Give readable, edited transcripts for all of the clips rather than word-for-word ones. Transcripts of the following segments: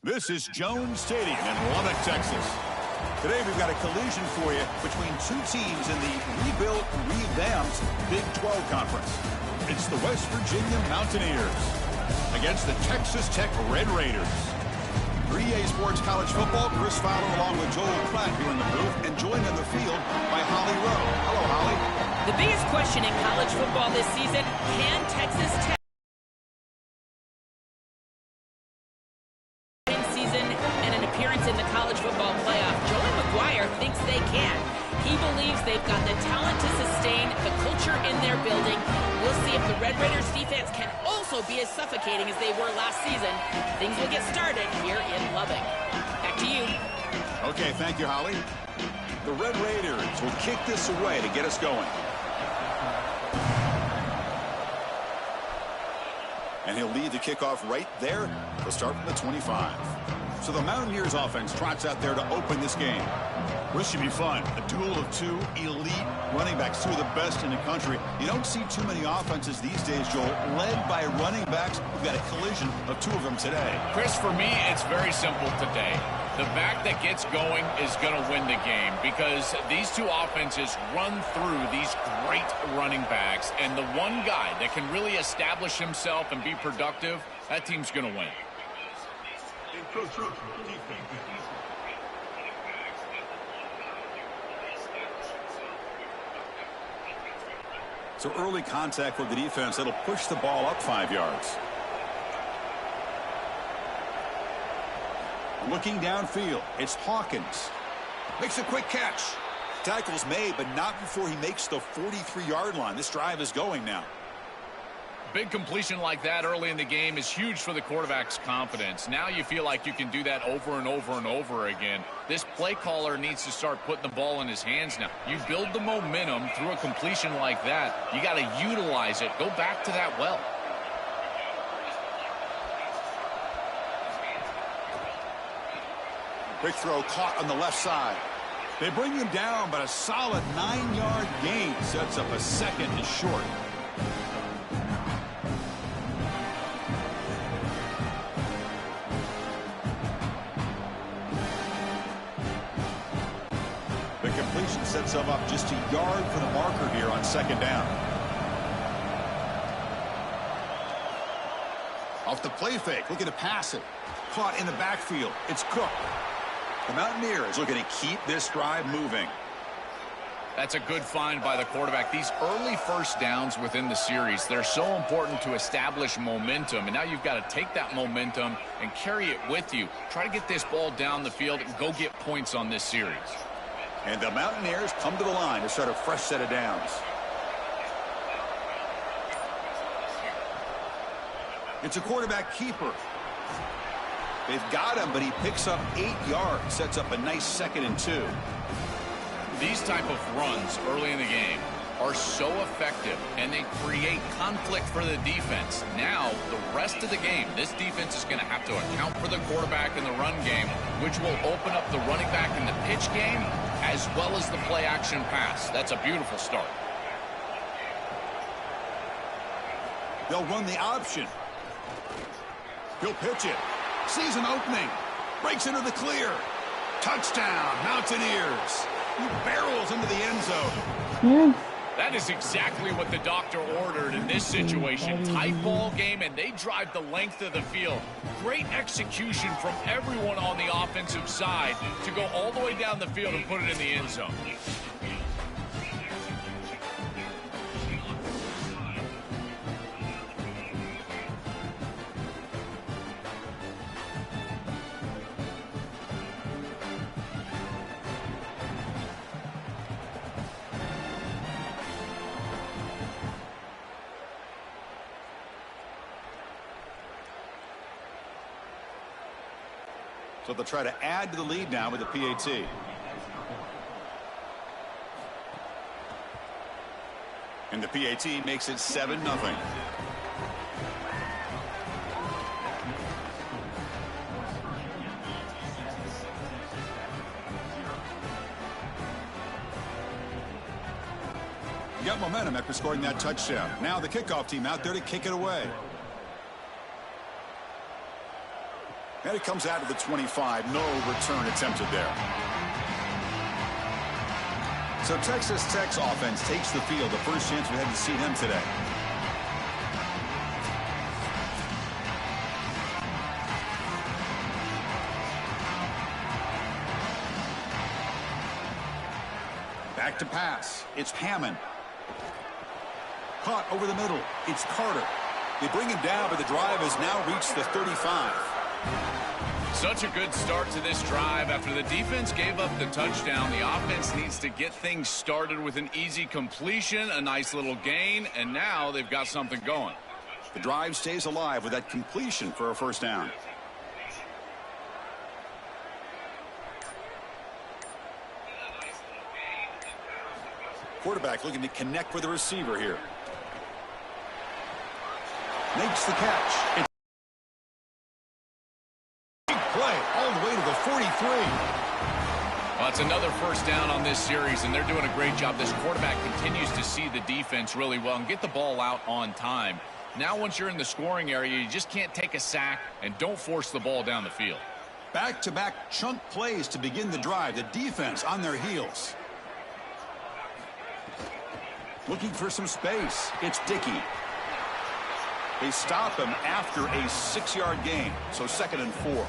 This is Jones Stadium in Lubbock, Texas. Today we've got a collision for you between two teams in the rebuilt, revamped Big 12 Conference. It's the West Virginia Mountaineers against the Texas Tech Red Raiders. For EA Sports College Football, Chris Fowler along with Joel Pratt here in the booth and joined on the field by Holly Rowe. Hello, Holly. The biggest question in college football this season, can Texas Tech in the college football playoff? Joey McGuire thinks they can. He believes they've got the talent to sustain the culture in their building. We'll see if the Red Raiders defense can also be as suffocating as they were last season. Things will get started here in Lubbock. Back to you. Okay, thank you, Holly. The Red Raiders will kick this away to get us going. And he'll lead the kickoff right there. He'll start from the 25. So the Mountaineers offense trots out there to open this game. This should be fun. A duel of two elite running backs, two of the best in the country. You don't see too many offenses these days, Joel, led by running backs. We've got a collision of two of them today. Chris, for me, it's very simple today. The back that gets going is going to win the game because these two offenses run through these great running backs, and the one guy that can really establish himself and be productive, that team's going to win. So early contact with the defense, that'll push the ball up 5 yards. Looking downfield, it's Hawkins. Makes a quick catch. Tackle's made, but not before he makes the 43-yard line. This drive is going now. Big completion like that early in the game is huge for the quarterback's confidence. Now you feel like you can do that over and over and over again. This play caller needs to start putting the ball in his hands now. You build the momentum through a completion like that. You got to utilize it. Go back to that well. Quick throw caught on the left side. They bring him down, but a solid 9-yard gain sets up a second and short. The completion sets him up just a yard for the marker here on second down. Off the play fake, looking to pass it. Caught in the backfield. It's Cook. The Mountaineers looking to keep this drive moving. That's a good find by the quarterback. These early first downs within the series, they're so important to establish momentum. And now you've got to take that momentum and carry it with you. Try to get this ball down the field and go get points on this series. And the Mountaineers come to the line to start a fresh set of downs. It's a quarterback keeper. They've got him, but he picks up 8 yards, sets up a nice 2nd and 2. These type of runs early in the game are so effective, and they create conflict for the defense. Now, the rest of the game, this defense is going to have to account for the quarterback in the run game, which will open up the running back in the pitch game, as well as the play-action pass. That's a beautiful start. They'll run the option. He'll pitch it. Sees an opening. Breaks into the clear. Touchdown, Mountaineers. He barrels into the end zone. That is exactly what the doctor ordered in this situation. Tight ball game, and they drive the length of the field. Great execution from everyone on the offensive side to go all the way down the field and put it in the end zone. So they'll try to add to the lead now with the PAT. And the PAT makes it 7-0. You got momentum after scoring that touchdown. Now the kickoff team out there to kick it away. And it comes out to the 25. No return attempted there. So Texas Tech's offense takes the field. The first chance we had to see them today. Back to pass. It's Hammond. Caught over the middle. It's Carter. They bring him down, but the drive has now reached the 35. Such a good start to this drive. After the defense gave up the touchdown, the offense needs to get things started with an easy completion, a nice little gain, and now they've got something going. The drive stays alive with that completion for a first down. Quarterback looking to connect with the receiver here. Makes the catch. It's big play all the way to the 43. Well, it's another first down on this series, and they're doing a great job. This quarterback continues to see the defense really well and get the ball out on time. Now once you're in the scoring area, you just can't take a sack and don't force the ball down the field. Back-to-back chunk plays to begin the drive. The defense on their heels. Looking for some space. It's Dickey. They stop him after a 6-yard gain. So 2nd and 4.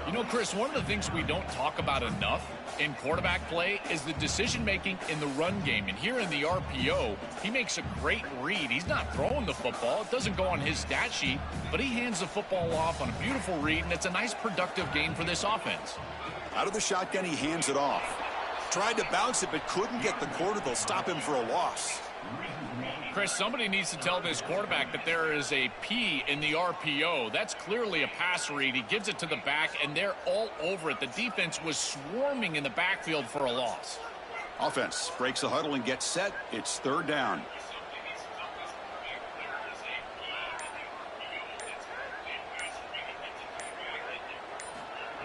You know, Chris, one of the things we don't talk about enough in quarterback play is the decision-making in the run game. And here in the RPO, he makes a great read. He's not throwing the football. It doesn't go on his stat sheet, but he hands the football off on a beautiful read, and it's a nice productive gain for this offense. Out of the shotgun, he hands it off. Tried to bounce it, but couldn't get the quarter. They'll stop him for a loss. Chris, somebody needs to tell this quarterback that there is a P in the RPO. That's clearly a pass read. He gives it to the back, and they're all over it. The defense was swarming in the backfield for a loss. Offense breaks the huddle and gets set. It's 3rd down.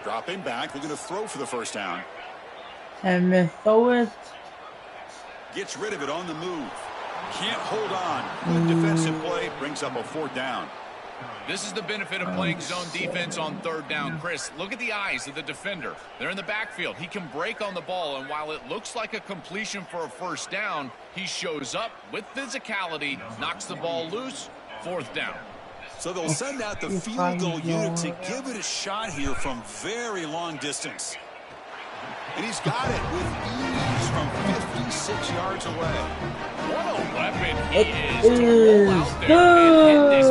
Dropping back, looking to throw for the first down. And throw it. Gets rid of it on the move. Can't hold on. Good defensive play brings up a 4th down. This is the benefit of playing zone defense on 3rd down. Chris, look at the eyes of the defender. They're in the backfield. He can break on the ball, and while it looks like a completion for a first down, he shows up with physicality, knocks the ball loose, 4th down. So they'll send out the field goal unit to give it a shot here from very long distance. And he's got it with ease from 56 yards away. What a weapon he is to roll out there and hit this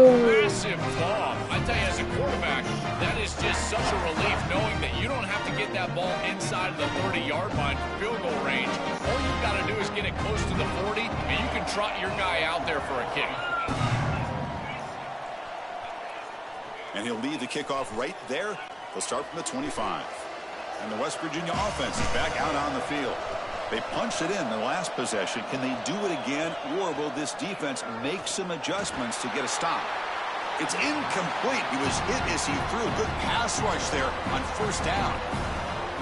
massive bomb. I tell you, as a quarterback, that is just such a relief knowing that you don't have to get that ball inside the 30-yard line for field goal range. All you've got to do is get it close to the 40, and you can trot your guy out there for a kick. And he'll lead the kickoff right there. They'll start from the 25. And the West Virginia offense is back out on the field. They punched it in the last possession. Can they do it again, or will this defense make some adjustments to get a stop? It's incomplete. He was hit as he threw a good pass rush there on first down.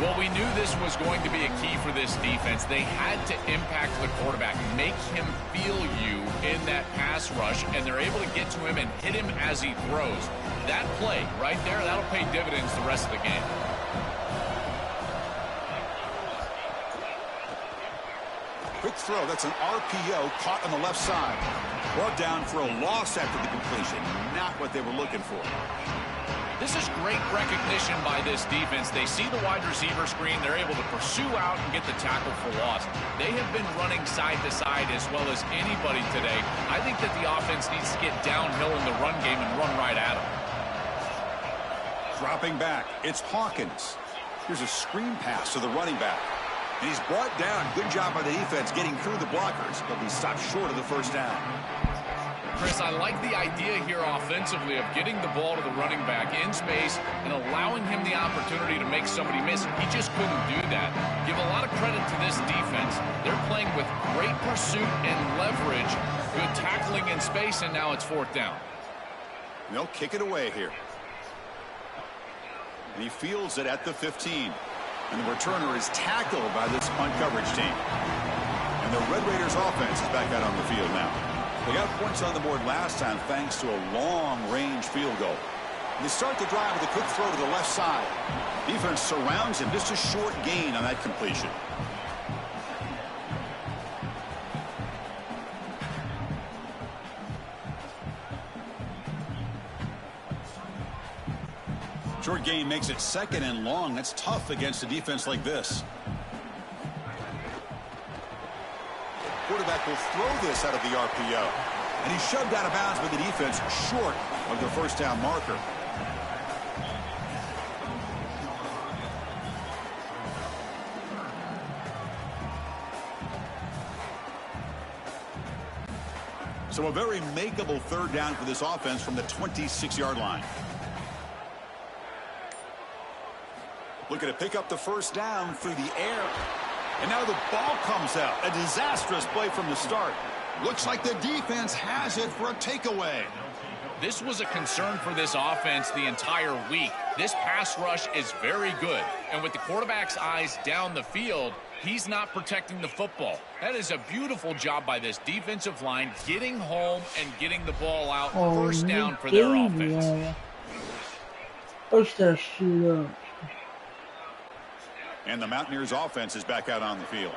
Well, we knew this was going to be a key for this defense. They had to impact the quarterback, make him feel you in that pass rush, and they're able to get to him and hit him as he throws. That play right there, that'll pay dividends the rest of the game. Quick throw. That's an RPO caught on the left side. Brought down for a loss after the completion. Not what they were looking for. This is great recognition by this defense. They see the wide receiver screen. They're able to pursue out and get the tackle for loss. They have been running side to side as well as anybody today. I think that the offense needs to get downhill in the run game and run right at them. Dropping back. It's Hawkins. Here's a screen pass to the running back. And he's brought down. Good job by the defense getting through the blockers, but he stopped short of the first down. Chris, I like the idea here offensively of getting the ball to the running back in space and allowing him the opportunity to make somebody miss. He just couldn't do that. Give a lot of credit to this defense. They're playing with great pursuit and leverage, good tackling in space, and now it's 4th down. And they'll kick it away here. And he fields it at the 15. And the returner is tackled by this punt coverage team. And the Red Raiders offense is back out on the field now. They got points on the board last time thanks to a long-range field goal. They start the drive with a quick throw to the left side. Defense surrounds him. Just a short gain on that completion. Short gain makes it 2nd and long. That's tough against a defense like this. Quarterback will throw this out of the RPO. And he's shoved out of bounds with the defense short of the first down marker. So a very makeable 3rd down for this offense from the 26-yard line. Looking to pick up the 1st down through the air. And now the ball comes out. A disastrous play from the start. Looks like the defense has it for a takeaway. This was a concern for this offense the entire week. This pass rush is very good. And with the quarterback's eyes down the field, he's not protecting the football. That is a beautiful job by this defensive line, getting home and getting the ball out. 1st down for their offense. And the Mountaineers offense is back out on the field.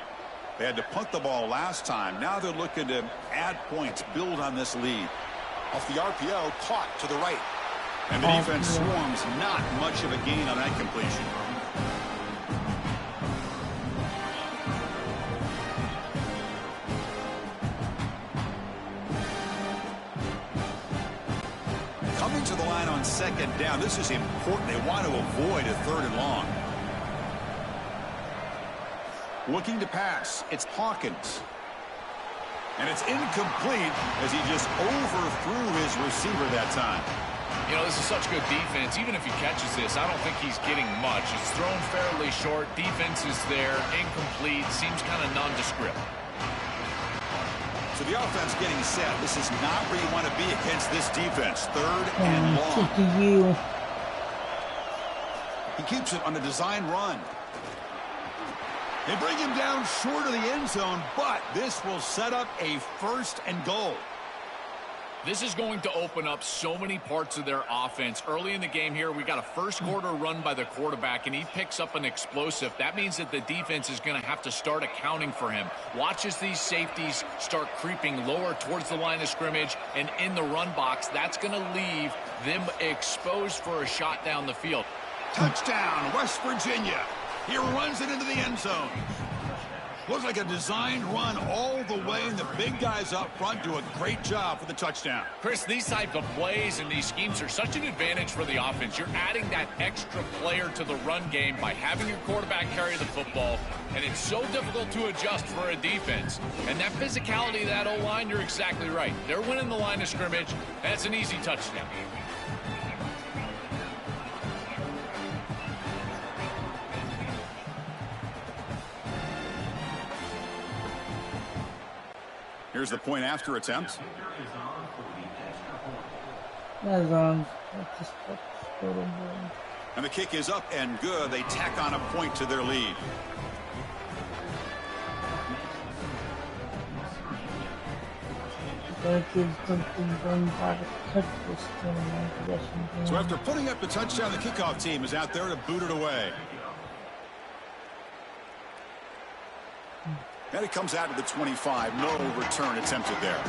They had to punt the ball last time. Now they're looking to add points, build on this lead. Off the RPO, caught to the right. And the defense swarms, not much of a gain on that completion. Coming to the line on 2nd down. This is important. They want to avoid a 3rd and long. Looking to pass. It's Hawkins. And it's incomplete as he just overthrew his receiver that time. You know, this is such good defense. Even if he catches this, I don't think he's getting much. It's thrown fairly short. Defense is there. Incomplete. Seems kind of nondescript. So the offense getting set. This is not where you want to be against this defense. 3rd and long. He keeps it on a design run. They bring him down short of the end zone, but this will set up a 1st and goal. This is going to open up so many parts of their offense. Early in the game here, we got a 1st quarter run by the quarterback, and he picks up an explosive. That means that the defense is going to have to start accounting for him. Watch as these safeties start creeping lower towards the line of scrimmage and in the run box. That's going to leave them exposed for a shot down the field. Touchdown, West Virginia. He runs it into the end zone. Looks like a designed run all the way, and the big guys up front do a great job for the touchdown. Chris, these type of plays and these schemes are such an advantage for the offense. You're adding that extra player to the run game by having your quarterback carry the football, and it's so difficult to adjust for a defense. And that physicality of that O-line, you're exactly right. They're winning the line of scrimmage. That's an easy touchdown. Here's the point after attempt. And the kick is up and good. They tack on a point to their lead. So after putting up the touchdown, the kickoff team is out there to boot it away. And it comes out to the 25. No return attempted there.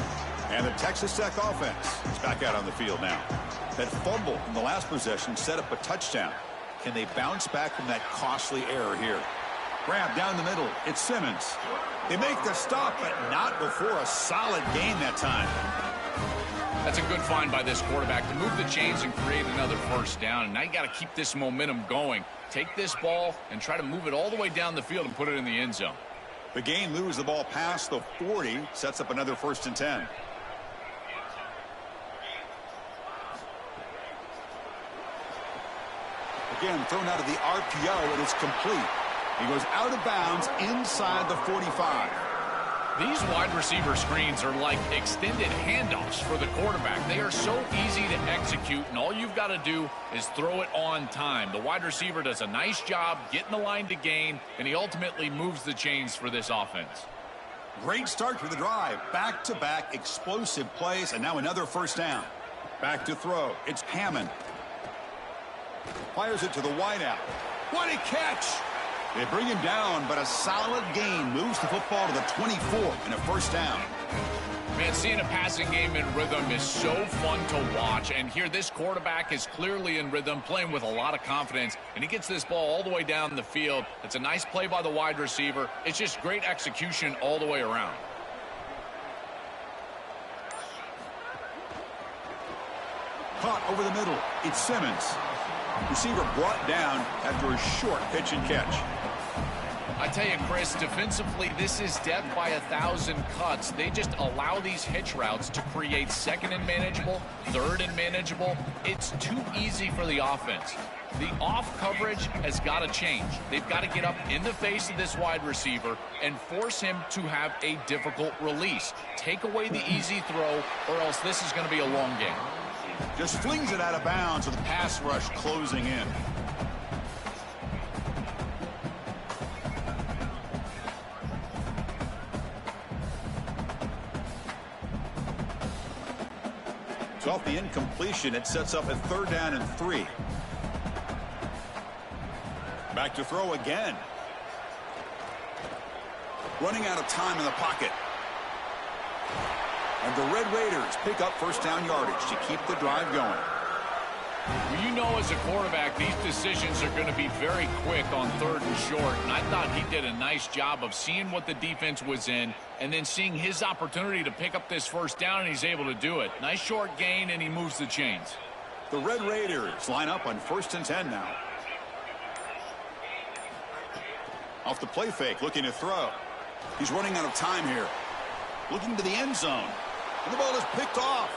And the Texas Tech offense is back out on the field now. That fumble in the last possession set up a touchdown. Can they bounce back from that costly error here? Grab down the middle. It's Simmons. They make the stop, but not before a solid gain that time. That's a good find by this quarterback to move the chains and create another 1st down. And now you got to keep this momentum going. Take this ball and try to move it all the way down the field and put it in the end zone. The gain moves the ball past the 40, sets up another 1st and 10. Again, thrown out of the RPO, and it's complete. He goes out of bounds inside the 45. These wide receiver screens are like extended handoffs for the quarterback. They are so easy to execute, and all you've got to do is throw it on time. The wide receiver does a nice job getting the line to gain, and he ultimately moves the chains for this offense. Great start for the drive. Back-to-back explosive plays, and now another 1st down. Back to throw. It's Hammond. Fires it to the wideout. What a catch! They bring him down, but a solid gain moves the football to the 24 and a first down. Man, seeing a passing game in rhythm is so fun to watch. And here, this quarterback is clearly in rhythm, playing with a lot of confidence. And he gets this ball all the way down the field. It's a nice play by the wide receiver. It's just great execution all the way around. Caught over the middle. It's Simmons. Receiver brought down after a short pitch and catch. I tell you, Chris, defensively, this is death by 1,000 cuts. They just allow these hitch routes to create second and manageable, third and manageable. It's too easy for the offense. The off coverage has got to change. They've got to get up in the face of this wide receiver and force him to have a difficult release. Take away the easy throw, or else this is going to be a long game. Just flings it out of bounds with the pass rush closing in. So off the incompletion, it sets up a 3rd down and 3. Back to throw again. Running out of time in the pocket. And the Red Raiders pick up first down yardage to keep the drive going. Well, you know, as a quarterback, these decisions are going to be very quick on 3rd and short. And I thought he did a nice job of seeing what the defense was in and then seeing his opportunity to pick up this first down, and he's able to do it. Nice short gain, and he moves the chains. The Red Raiders line up on 1st and 10 now. Off the play fake, looking to throw. He's running out of time here. Looking to the end zone. And the ball is picked off.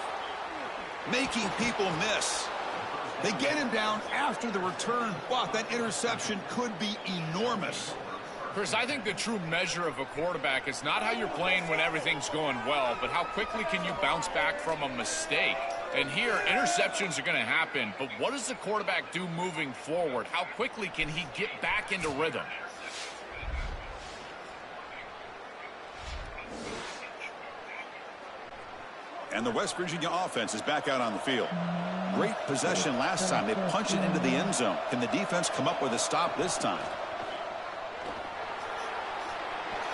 Making people miss. They get him down after the return, but that interception could be enormous. Chris, I think the true measure of a quarterback is not how you're playing when everything's going well, but how quickly can you bounce back from a mistake. And here, interceptions are going to happen, but what does the quarterback do moving forward? How quickly can he get back into rhythm? And the West Virginia offense is back out on the field. Great possession last time. They punch it into the end zone. Can the defense come up with a stop this time?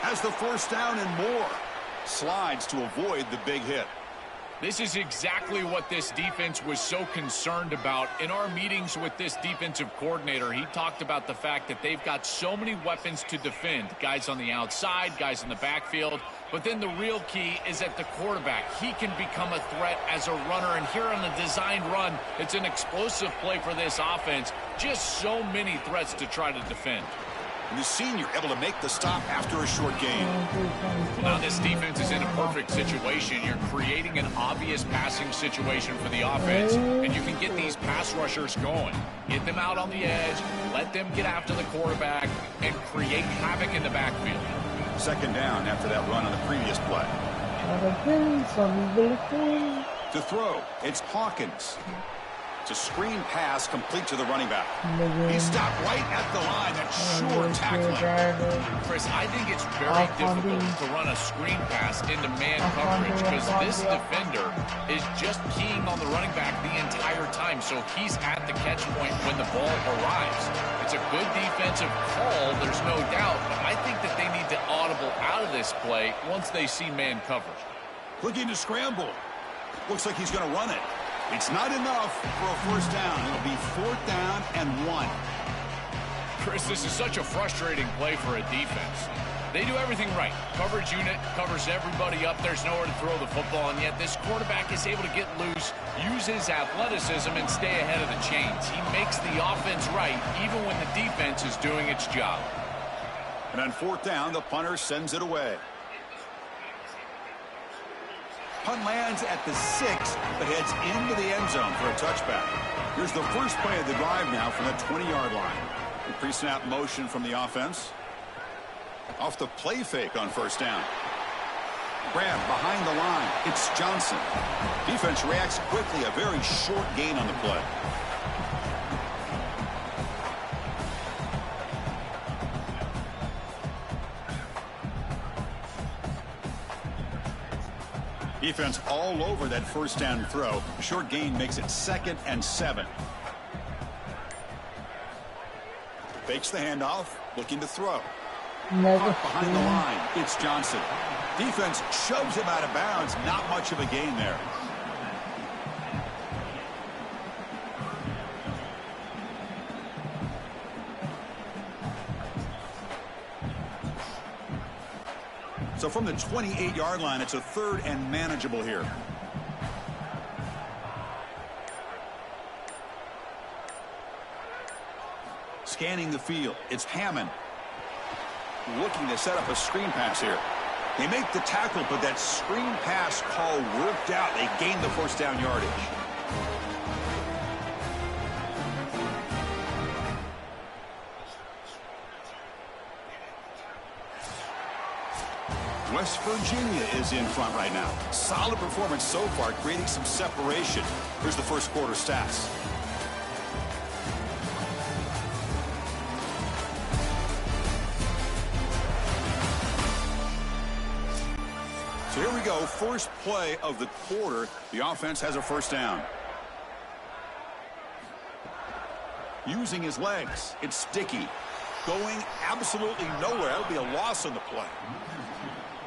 Has the first down and more. Slides to avoid the big hit. This is exactly what this defense was so concerned about. In our meetings with this defensive coordinator, he talked about the fact that they've got so many weapons to defend. Guys on the outside, guys in the backfield. But then the real key is at the quarterback. He can become a threat as a runner. And here on the designed run, it's an explosive play for this offense. Just so many threats to try to defend. And the senior able to make the stop after a short gain. Now this defense is in a perfect situation. You're creating an obvious passing situation for the offense, and you can get these pass rushers going. Get them out on the edge, let them get after the quarterback, and create havoc in the backfield. 2nd down after that run on the previous play. To throw, it's Hawkins. It's a screen pass complete to the running back. He stopped right at the line. That's sure tackling. Chris, I think it's very difficult to run a screen pass into man coverage because this defender is just keying on the running back the entire time, so he's at the catch point when the ball arrives. It's a good defensive call, there's no doubt, but I think that they need to audible out of this play once they see man coverage. Looking to scramble. Looks like he's going to run it. It's not enough for a first down. It'll be 4th down and 1. Chris, this is such a frustrating play for a defense. They do everything right. Coverage unit covers everybody up. There's nowhere to throw the football, and yet this quarterback is able to get loose, use his athleticism, and stay ahead of the chains. He makes the offense right, even when the defense is doing its job. And on 4th down, the punter sends it away. Punt lands at the 6, but heads into the end zone for a touchback. Here's the first play of the drive now from the 20-yard line. The pre-snap motion from the offense. Off the play fake on 1st down. Grab behind the line. It's Johnson. Defense reacts quickly. A very short gain on the play. Defense all over that first down throw. Short gain makes it 2nd and 7. Fakes the handoff, looking to throw. Never Behind the line, it's Johnson. Defense shoves him out of bounds. Not much of a gain there. So from the 28-yard line, it's a 3rd and manageable here. Scanning the field, it's Hammond. Looking to set up a screen pass here. They make the tackle, but that screen pass call worked out. They gained the first down yardage. West Virginia is in front right now. Solid performance so far, creating some separation. Here's the first quarter stats. So here we go, first play of the quarter. The offense has a first down. Using his legs, it's Sticky. Going absolutely nowhere. That'll be a loss on the play.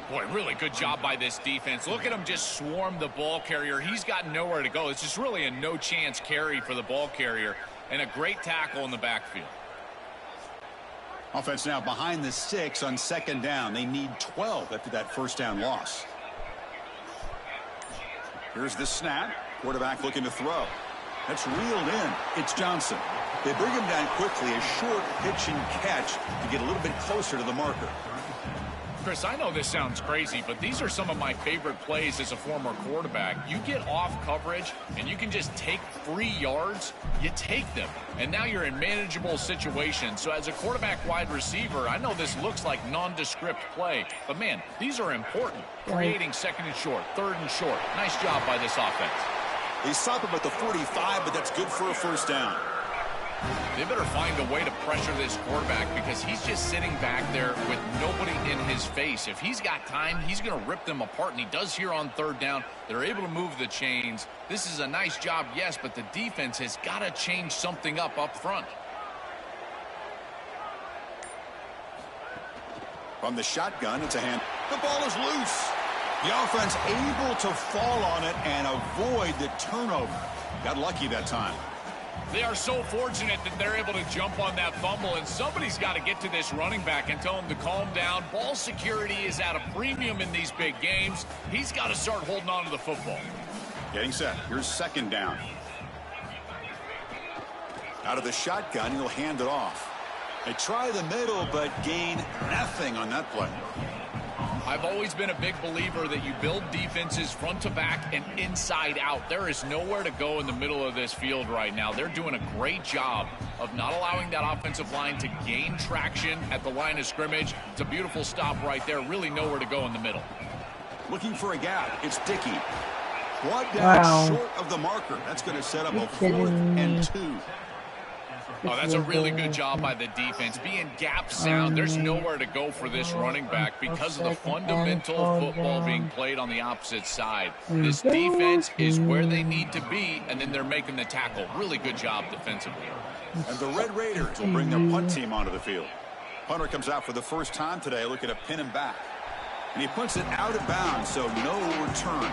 Boy, really good job by this defense. Look at him just swarm the ball carrier. He's got nowhere to go. It's just really a no-chance carry for the ball carrier, and a great tackle in the backfield. Offense now behind the 6 on 2nd down. They need 12 after that first down loss. Here's the snap. Quarterback looking to throw. That's reeled in. It's Johnson. They bring him down quickly. A short pitch and catch to get a little bit closer to the marker. Chris, I know this sounds crazy, but these are some of my favorite plays as a former quarterback. You get off coverage, and you can just take free yards. You take them, and now you're in manageable situations. So as a quarterback wide receiver, I know this looks like nondescript play, but, man, these are important. Creating 2nd and short, 3rd and short. Nice job by this offense. They stop him at the 45, but that's good for a first down. They better find a way to pressure this quarterback because he's just sitting back there with nobody in his face. If he's got time, he's going to rip them apart, and he does here on 3rd down. They're able to move the chains. This is a nice job, yes, but the defense has got to change something up front. From the shotgun, it's a hand. The ball is loose. The offense able to fall on it and avoid the turnover. Got lucky that time. They are so fortunate that they're able to jump on that fumble, and somebody's got to get to this running back and tell him to calm down. Ball security is at a premium in these big games. He's got to start holding on to the football. Getting set. Here's 2nd down. Out of the shotgun, he'll hand it off. They try the middle, but gain nothing on that play. I've always been a big believer that you build defenses front to back and inside out. There is nowhere to go in the middle of this field right now. They're doing a great job of not allowing that offensive line to gain traction at the line of scrimmage. It's a beautiful stop right there. Really nowhere to go in the middle. Looking for a gap. It's Dickey. Brought down short of the marker. That's going to set up a 4th and 2. Oh, that's a really good job by the defense. Being gap sound, there's nowhere to go for this running back because of the fundamental football being played on the opposite side. This defense is where they need to be, and then they're making the tackle. Really good job defensively. And the Red Raiders will bring their punt team onto the field. Punter comes out for the first time today, looking to pin him back. And he punts it out of bounds, so no return.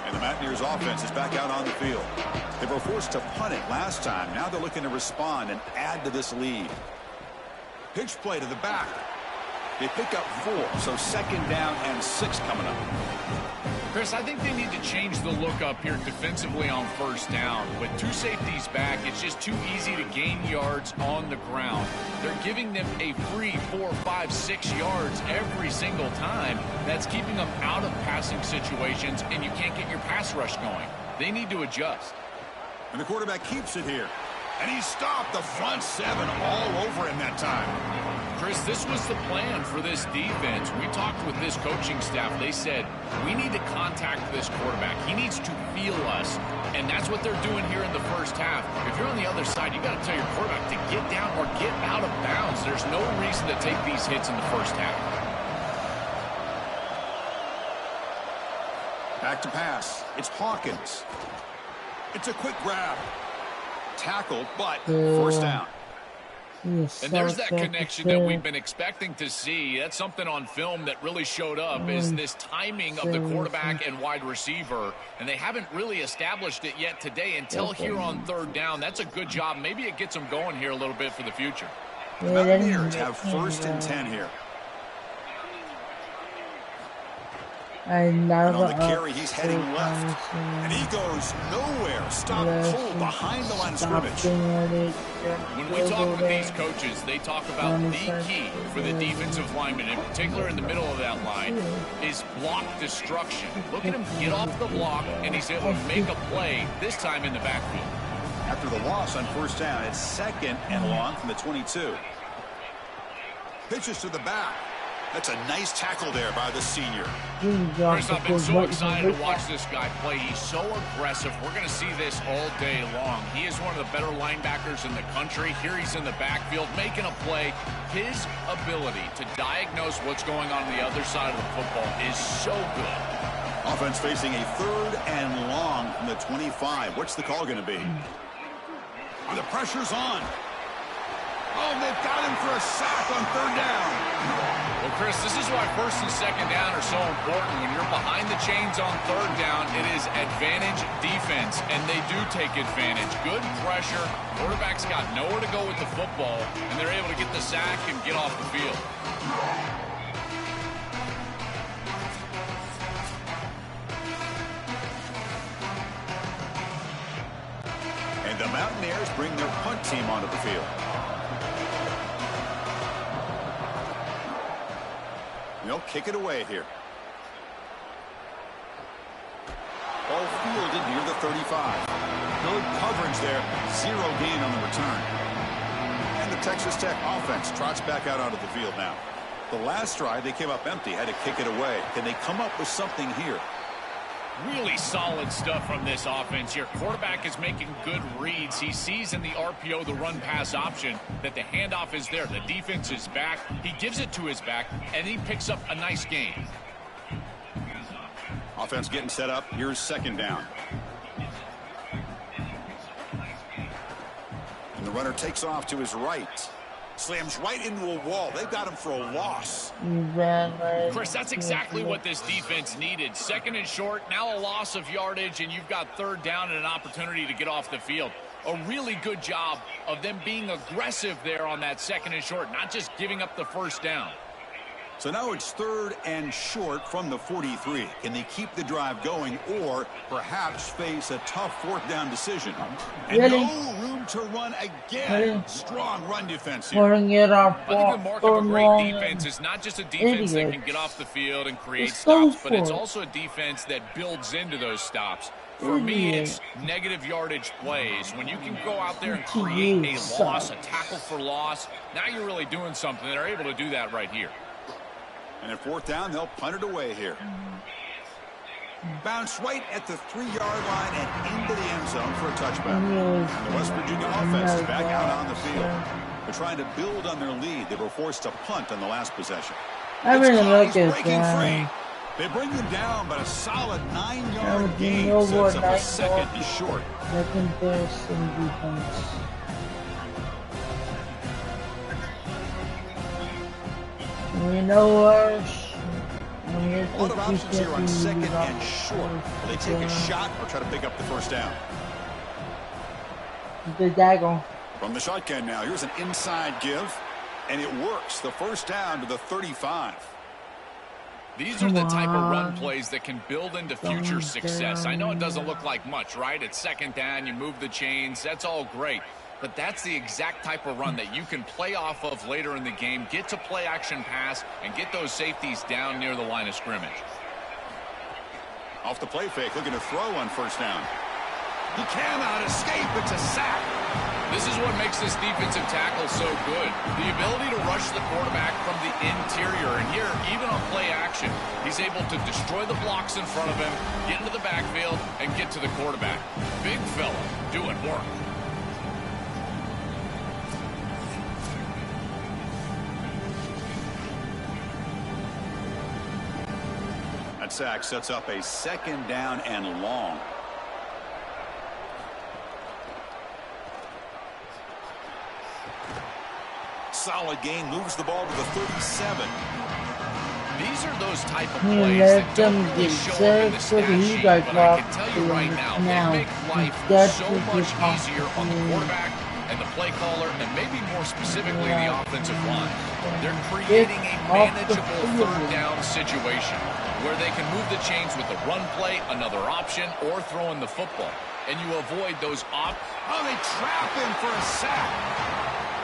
And the Mountaineers offense is back out on the field. They were forced to punt it last time. Now they're looking to respond and add to this lead. Pitch play to the back. They pick up 4, so 2nd down and 6 coming up. Chris, I think they need to change the look up here defensively on 1st down. With 2 safeties back, it's just too easy to gain yards on the ground. They're giving them a free 4, 5, 6 yards every single time. That's keeping them out of passing situations, and you can't get your pass rush going. They need to adjust. And the quarterback keeps it here. And he stopped the front 7 all over him that time. Chris, this was the plan for this defense. We talked with this coaching staff. They said, we need to contact this quarterback. He needs to feel us. And that's what they're doing here in the first half. If you're on the other side, you got to tell your quarterback to get down or get out of bounds. There's no reason to take these hits in the first half. Back to pass. It's Hawkins. It's a quick grab. Tackle, but first down. And there's that connection that we've been expecting to see. That's something on film that really showed up, is this timing of the quarterback and wide receiver. And they haven't really established it yet today until here on third down. That's a good job. Maybe it gets them going here a little bit for the future. The Mountaineers have 1st and 10 here. And on the carry, he's heading left. And he goes nowhere. Stop cold behind the line of scrimmage. When we talk with these coaches, they talk about the key for the defensive lineman, in particular in the middle of that line, is block destruction. Look at him get off the block, and he's able to make a play, this time in the backfield. After the loss on 1st down, it's 2nd and long from the 22. Pitches to the back. That's a nice tackle there by the senior. Chris, I've been so excited to watch this guy play. He's so aggressive. We're going to see this all day long. He is one of the better linebackers in the country. Here he's in the backfield making a play. His ability to diagnose what's going on the other side of the football is so good. Offense facing a 3rd and long from the 25. What's the call going to be? The pressure's on. Oh, they've got him for a sack on 3rd down. Well, Chris, this is why 1st and 2nd down are so important. When you're behind the chains on 3rd down, it is advantage defense, and they do take advantage. Good pressure. Quarterback's got nowhere to go with the football, and they're able to get the sack and get off the field. And the Mountaineers bring their punt team onto the field. They'll kick it away here. Ball fielded near the 35. Good coverage there. 0 gain on the return. And the Texas Tech offense trots back out onto the field now. The last drive, they came up empty, had to kick it away. Can they come up with something here? Really solid stuff from this offense here. Quarterback is making good reads. He sees in the RPO, the run-pass option, that the handoff is there. The defense is back. He gives it to his back, and he picks up a nice gain. Offense getting set up. Here's 2nd down. And the runner takes off to his right. Slams right into a wall. They've got him for a loss. Chris, that's exactly what this defense needed. 2nd and short, now a loss of yardage, and you've got 3rd down and an opportunity to get off the field. A really good job of them being aggressive there on that 2nd and short, not just giving up the 1st down. So now it's 3rd and short from the 43. Can they keep the drive going or perhaps face a tough 4th down decision? And no room to run again. Strong run defense here. I think the mark of a great defense is not just a defense that can get off the field and create stops, but it's also a defense that builds into those stops. For me, it's negative yardage plays. When you can go out there and create a loss, a tackle for loss, now you're really doing something. They're able to do that right here. And at 4th down, they'll punt it away here. Bounce right at the 3-yard line and into the end zone for a touchback. The West Virginia offense is back out on the field. They're trying to build on their lead. They were forced to punt on the last possession. I really like it. They bring them down, but a solid 9-yard gain sets up a 2nd and short. I think there's some defense. We know a lot of options here on 2nd and short. Will they take a shot or try to pick up the 1st down? The dagger. From the shotgun now, here's an inside give, and it works. The 1st down to the 35. These are the type of run plays that can build into future success. I know it doesn't look like much, right? It's 2nd down, you move the chains, that's all great. But that's the exact type of run that you can play off of later in the game, get to play action pass, and get those safeties down near the line of scrimmage. Off the play fake, looking to throw on 1st down. He cannot escape. It's a sack. This is what makes this defensive tackle so good. The ability to rush the quarterback from the interior. And here, even on play action, he's able to destroy the blocks in front of him, get into the backfield, and get to the quarterback. Big fella doing work. That sack sets up a 2nd down and long. solid gain, moves the ball to the 37. These are those type of He plays let that don't them really get show up in the served stat he sheet, got but I can dropped tell you right now, now. they make life Got so to much get off easier on the quarterback and the play caller, and maybe more specifically the offensive line. They're creating a manageable third down situation where they can move the chains with the run play, another option, or throwing the football. And you avoid those Oh, they trap him for a sack.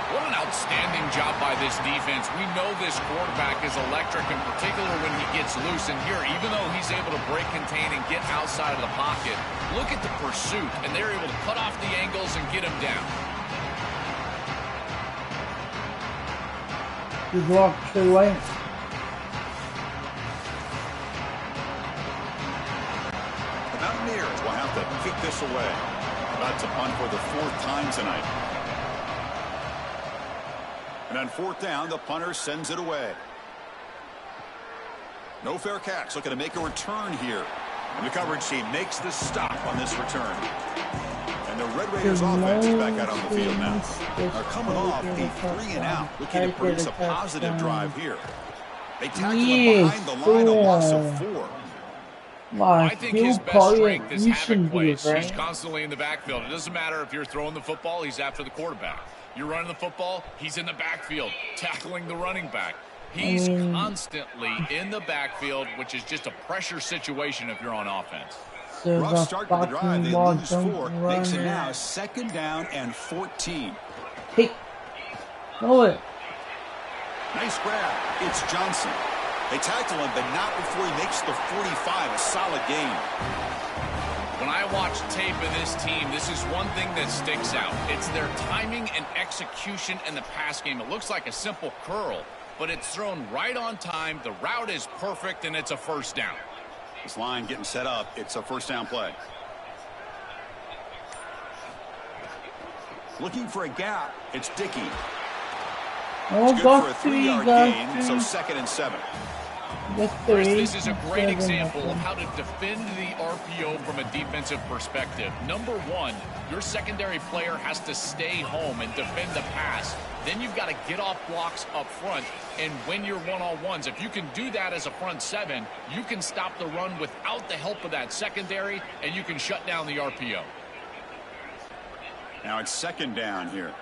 What an outstanding job by this defense. We know this quarterback is electric, in particular when he gets loose. And here, even though he's able to break, contain, and get outside of the pocket, look at the pursuit, and they're able to cut off the angles and get him down. Good luck, straight away. The Mountaineers will have to kick this away. About to punt for the 4th time tonight. And on 4th down, the punter sends it away. No fair catch. Looking to make a return here. And the coverage team makes the stop on this return. And the Red Raiders offense is back out on the field now. They're coming off a 3-and-out. Looking to produce a positive drive here. They tackle him behind the line, a loss of 4. I think his best strength is havoc plays. He's constantly in the backfield. It doesn't matter if you're throwing the football, he's after the quarterback. You're running the football, he's in the backfield, tackling the running back. He's constantly in the backfield, which is just a pressure situation if you're on offense. Rough start to the drive. They lose 4. Makes it now 2nd down and 14. Hey, throw it. Nice grab. It's Johnson. They tackle him, but not before he makes the 45. A solid gain. When I watch tape of this team, this is one thing that sticks out. It's their timing and execution in the pass game. It looks like a simple curl, but it's thrown right on time. The route is perfect, and it's a 1st down. This line getting set up. It's a 1st down play. Looking for a gap. It's Dickey. Oh, it's good for a 3-yard gain, so 2nd and 7. Chris, this is a great example of how to defend the RPO from a defensive perspective. Number 1, your secondary player has to stay home and defend the pass. Then you've got to get off blocks up front and win your one-on-ones. If you can do that as a front 7, you can stop the run without the help of that secondary, and you can shut down the RPO. Now it's 2nd down here.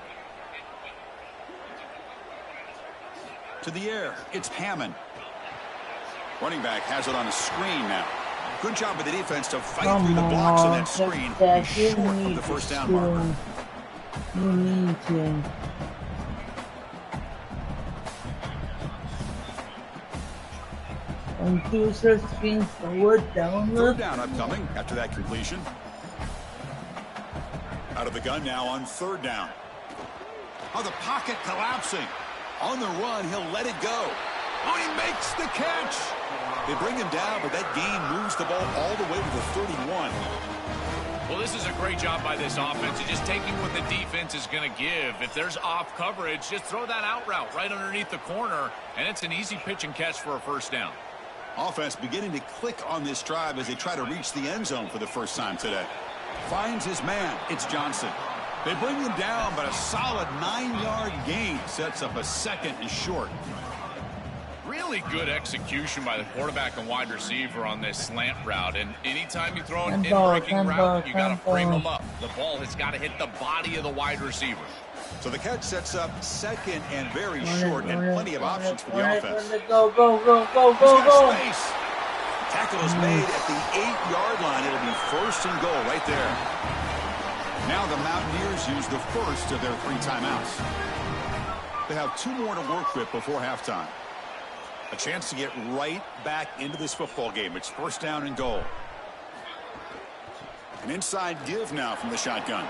To the air, it's Hammond. Running back has it on a screen now. Good job with the defense to fight through the blocks on that screen. He's short of the 1st down marker. You need to. 1, 2, screen forward, down. 3rd down upcoming after that completion. Out of the gun now on 3rd down. Oh, the pocket collapsing. On the run, he'll let it go. Oh, he makes the catch. They bring him down, but that gain moves the ball all the way to the 31. Well, this is a great job by this offense. Just taking what the defense is going to give. If there's off coverage, just throw that out route right underneath the corner, and it's an easy pitch and catch for a 1st down. Offense beginning to click on this drive as they try to reach the end zone for the first time today. Finds his man. It's Johnson. They bring him down, but a solid 9-yard gain sets up a 2nd and short. Really good execution by the quarterback and wide receiver on this slant route. And anytime you throw an in-breaking route, you got to frame them up. The ball has got to hit the body of the wide receiver. So the catch sets up 2nd and very short, and plenty of options for the offense. Go. Space. Tackle is made at the 8-yard line. It'll be 1st and goal right there. Now the Mountaineers use the first of their 3 timeouts. They have 2 more to work with before halftime. A chance to get right back into this football game. It's 1st down and goal. An inside give now from the shotgun.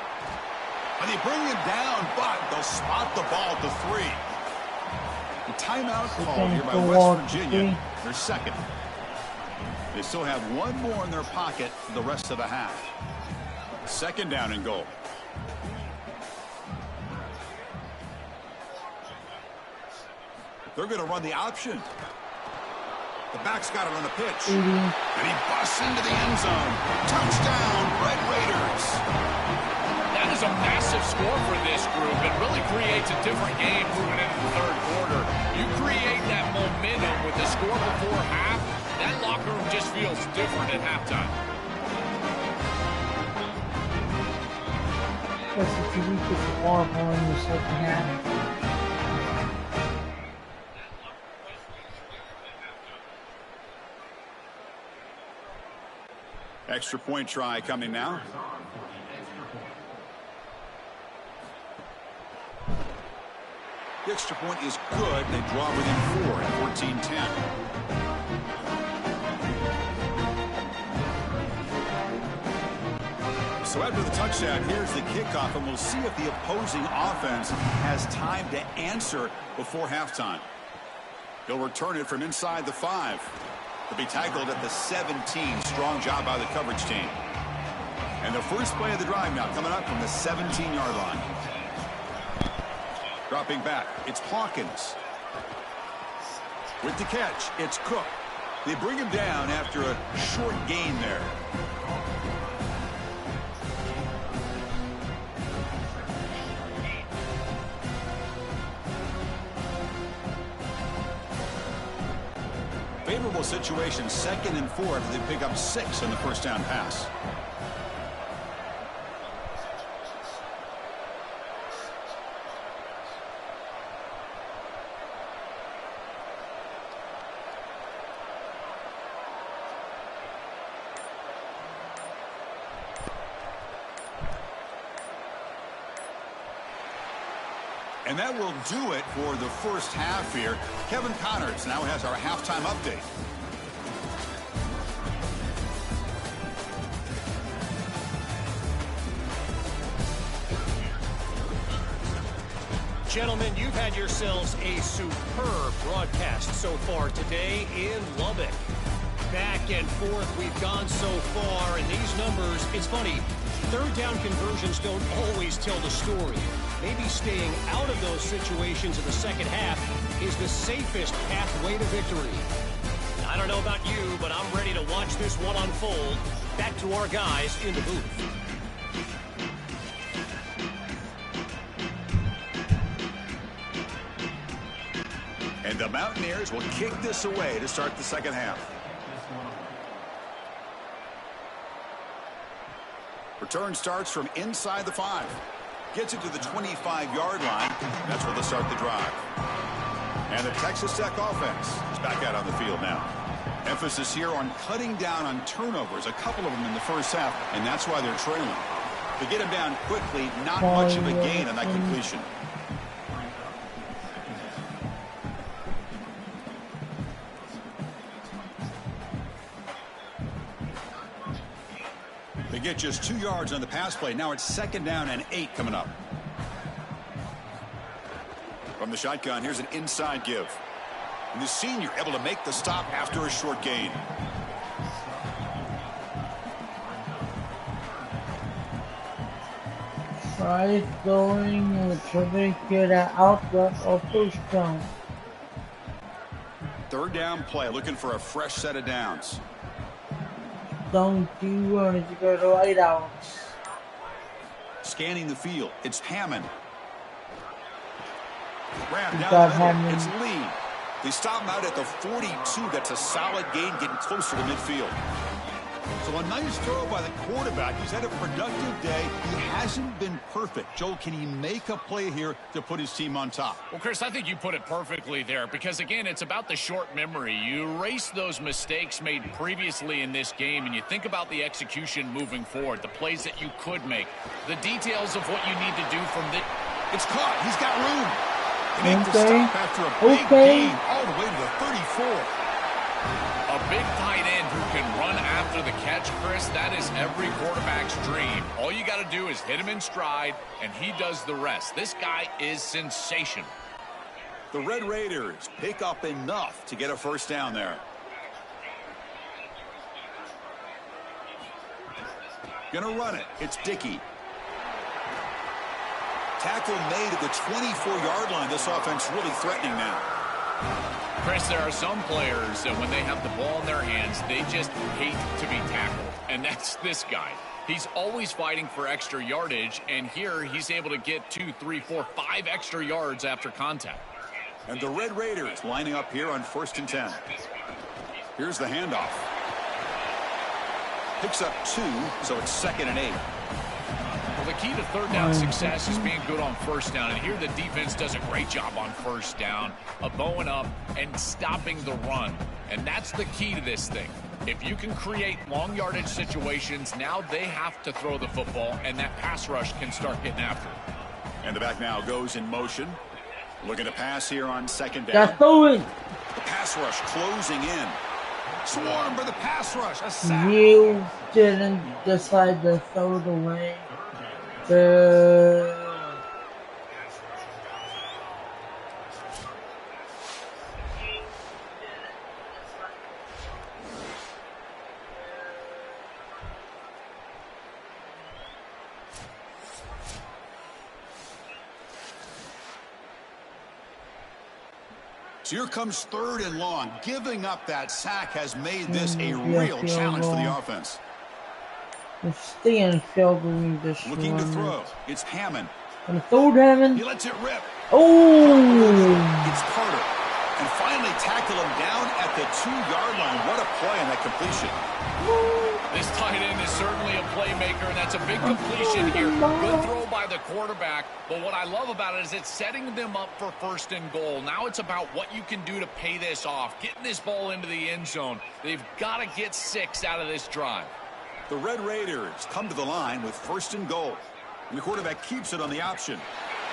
And they bring him down, but they'll spot the ball at the 3. The timeout called here by West Virginia. Their 2nd. They still have 1 more in their pocket for the rest of the half. 2nd down and goal. They're going to run the option. The back's got it on the pitch. And he busts into the end zone. Touchdown, Red Raiders. That is a massive score for this group. It really creates a different game moving into the third quarter. You create that momentum with the score before half, that locker room just feels different at halftime. That's the TV puts the ball in the second half. Extra point try coming now. The extra point is good. They draw within 4 at 14-10. So after the touchdown, here's the kickoff, and we'll see if the opposing offense has time to answer before halftime. He'll return it from inside the 5. He'll be tackled at the 17. Strong job by the coverage team. And the first play of the drive now coming up from the 17-yard line. Dropping back, it's Hawkins. With the catch, it's Cook. They bring him down after a short gain there. Favorable situation, 2nd and 4 after they pick up 6 on the first down pass. And that will do it for the first half here. Kevin Connors now has our halftime update. Gentlemen, you've had yourselves a superb broadcast so far today in Lubbock. Back and forth we've gone so far, and these numbers, it's funny, third down conversions don't always tell the story. Maybe staying out of those situations in the second half is the safest pathway to victory. I don't know about you, but I'm ready to watch this one unfold. Back to our guys in the booth. And the Mountaineers will kick this away to start the second half. Return starts from inside the 5. Gets it to the 25-yard line. That's where they'll start the drive. And the Texas Tech offense is back out on the field now. Emphasis here on cutting down on turnovers, a couple of them in the first half, and that's why they're trailing. To get them down quickly, not much of a gain on that completion. They get just 2 yards on the pass play. Now it's 2nd down and 8 coming up. From the shotgun, here's an inside give. And the senior able to make the stop after a short gain. Try going until they get an outlet or first down. 3rd down play, looking for a fresh set of downs. Don't you want to go to right out? Scanning the field, it's Hammond. Ram down got the Hammond. middle, it's Lee. They stop him out at the 42. That's a solid gain, getting closer to midfield. So a nice throw by the quarterback. He's had a productive day. He hasn't been perfect. Joel, can he make a play here to put his team on top? Well, Chris, I think you put it perfectly there because, again, it's about the short memory. You erase those mistakes made previously in this game, and you think about the execution moving forward, the plays that you could make, the details of what you need to do from the... It's caught. He's got room. They make the stop after a big gain all the way to the 34. A big tight end who can run after the catch, Chris, that is every quarterback's dream. All you got to do is hit him in stride, and he does the rest. This guy is sensational. The Red Raiders pick up enough to get a first down there. Gonna run it. It's Dickey. Tackle made at the 24-yard line. This offense really threatening now. Chris, there are some players that when they have the ball in their hands, they just hate to be tackled. And that's this guy. He's always fighting for extra yardage, and here he's able to get 2, 3, 4, 5 extra yards after contact. And the Red Raiders lining up here on 1st and 10. Here's the handoff. Picks up 2, so it's 2nd and 8. Well, the key to third down success is being good on first down, and here the defense does a great job on first down of bowing up and stopping the run. And that's the key to this thing. If you can create long yardage situations, now they have to throw the football, and that pass rush can start getting after it. And the back now goes in motion. Looking to pass here on 2nd down. That's going. The pass rush closing in. Swarm for the pass rush. A sack. You didn't decide to throw it away. So here comes 3rd and long. Giving up that sack has made this a real challenge for the offense. They're staying field goal this Looking to throw. It's Hammond. And throw Hammond. He lets it rip. Oh! It's Carter. And finally tackle him down at the 2-yard line. What a play on that completion. This tight end is certainly a playmaker, and that's a big completion here. Good throw by the quarterback, but what I love about it is it's setting them up for 1st and goal. Now it's about what you can do to pay this off, getting this ball into the end zone. They've got to get 6 out of this drive. The Red Raiders come to the line with 1st and goal. And the quarterback keeps it on the option.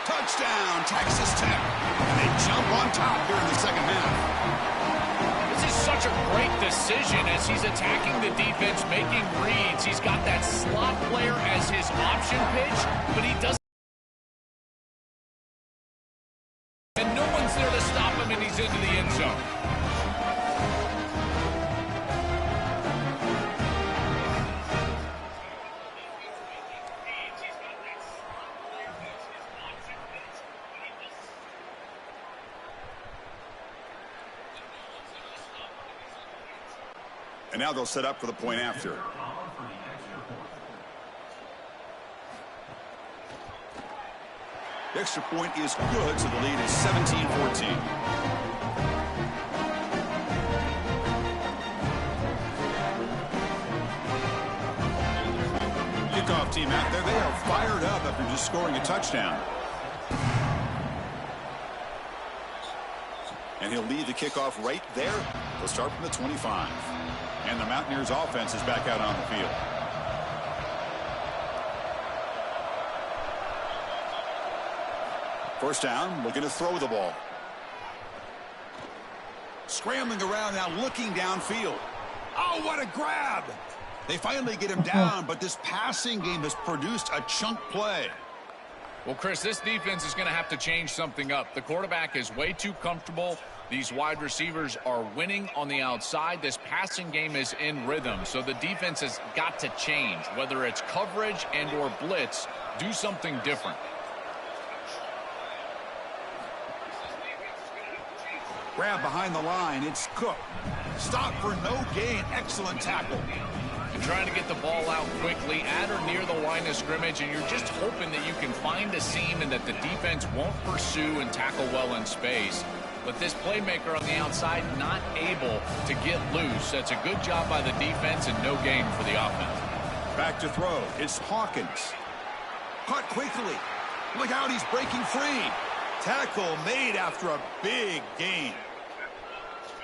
Touchdown, Texas Tech. And they jump on top here in the second half. This is such a great decision as he's attacking the defense, making reads. He's got that slot player as his option pitch, but he doesn't. And no one's there to stop him, and he's into the end zone. And now they'll set up for the point after. The extra point is good, so the lead is 17-14. Kickoff team out there. They are fired up after just scoring a touchdown. And he'll lead the kickoff right there. They'll start from the 25. And the Mountaineers offense is back out on the field. First down, looking to throw the ball. Scrambling around now, looking downfield. Oh, what a grab! They finally get him down, but this passing game has produced a chunk play. Well, Chris, this defense is going to have to change something up. The quarterback is way too comfortable. These wide receivers are winning on the outside. This passing game is in rhythm, so the defense has got to change. Whether it's coverage and or blitz, do something different. Grab behind the line. It's Cook. Stop for no gain. Excellent tackle. And trying to get the ball out quickly at or near the line of scrimmage, and you're just hoping that you can find a seam and that the defense won't pursue and tackle well in space. But this playmaker on the outside not able to get loose. That's a good job by the defense and no gain for the offense. Back to throw. It's Hawkins. Caught quickly. Look out, he's breaking free. Tackle made after a big gain.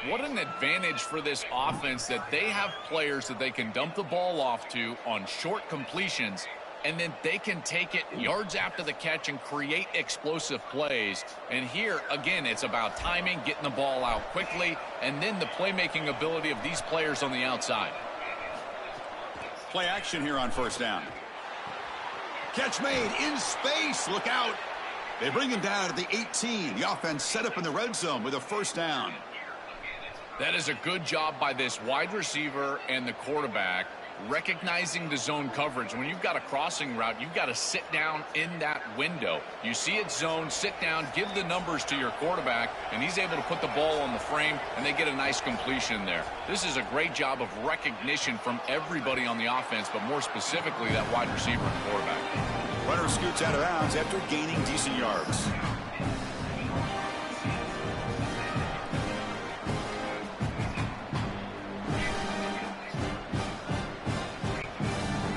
What an advantage for this offense that they have players that they can dump the ball off to on short completions, and then they can take it yards after the catch and create explosive plays. And here, again, it's about timing, getting the ball out quickly, and then the playmaking ability of these players on the outside. Play action here on first down. Catch made in space. Look out. They bring him down at the 18. The offense set up in the red zone with a first down. That is a good job by this wide receiver and the quarterback. recognizing the zone coverage. When you've got a crossing route, you've got to sit down in that window. You see it zone, sit down, give the numbers to your quarterback, and he's able to put the ball on the frame, and they get a nice completion there. This is a great job of recognition from everybody on the offense, but more specifically that wide receiver and quarterback. Runner scoots out of bounds after gaining decent yards.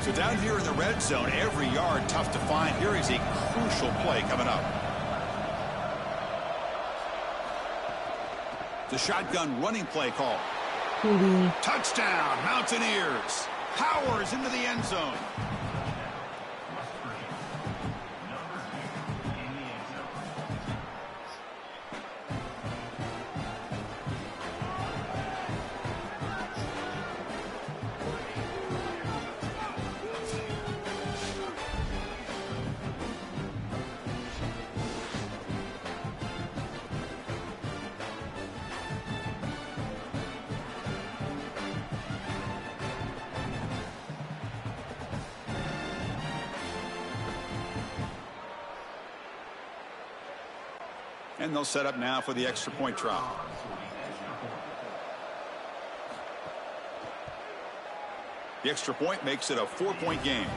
So down here in the red zone, every yard tough to find. Here is a crucial play coming up. The shotgun running play call. Touchdown, Mountaineers. Powers into the end zone. And they'll set up now for the extra point try. The extra point makes it a 4-point game.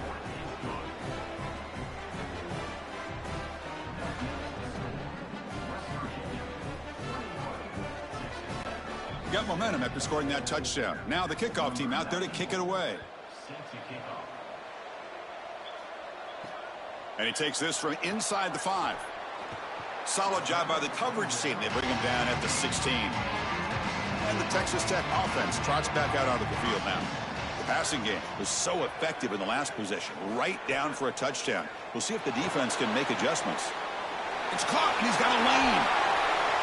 Got momentum after scoring that touchdown. Now the kickoff team out there to kick it away. And he takes this from inside the 5. Solid job by the coverage team. They bring him down at the 16. And the Texas Tech offense trots back out onto the field now. The passing game was so effective in the last possession. Right down for a touchdown. We'll see if the defense can make adjustments. It's caught, and he's got a lane.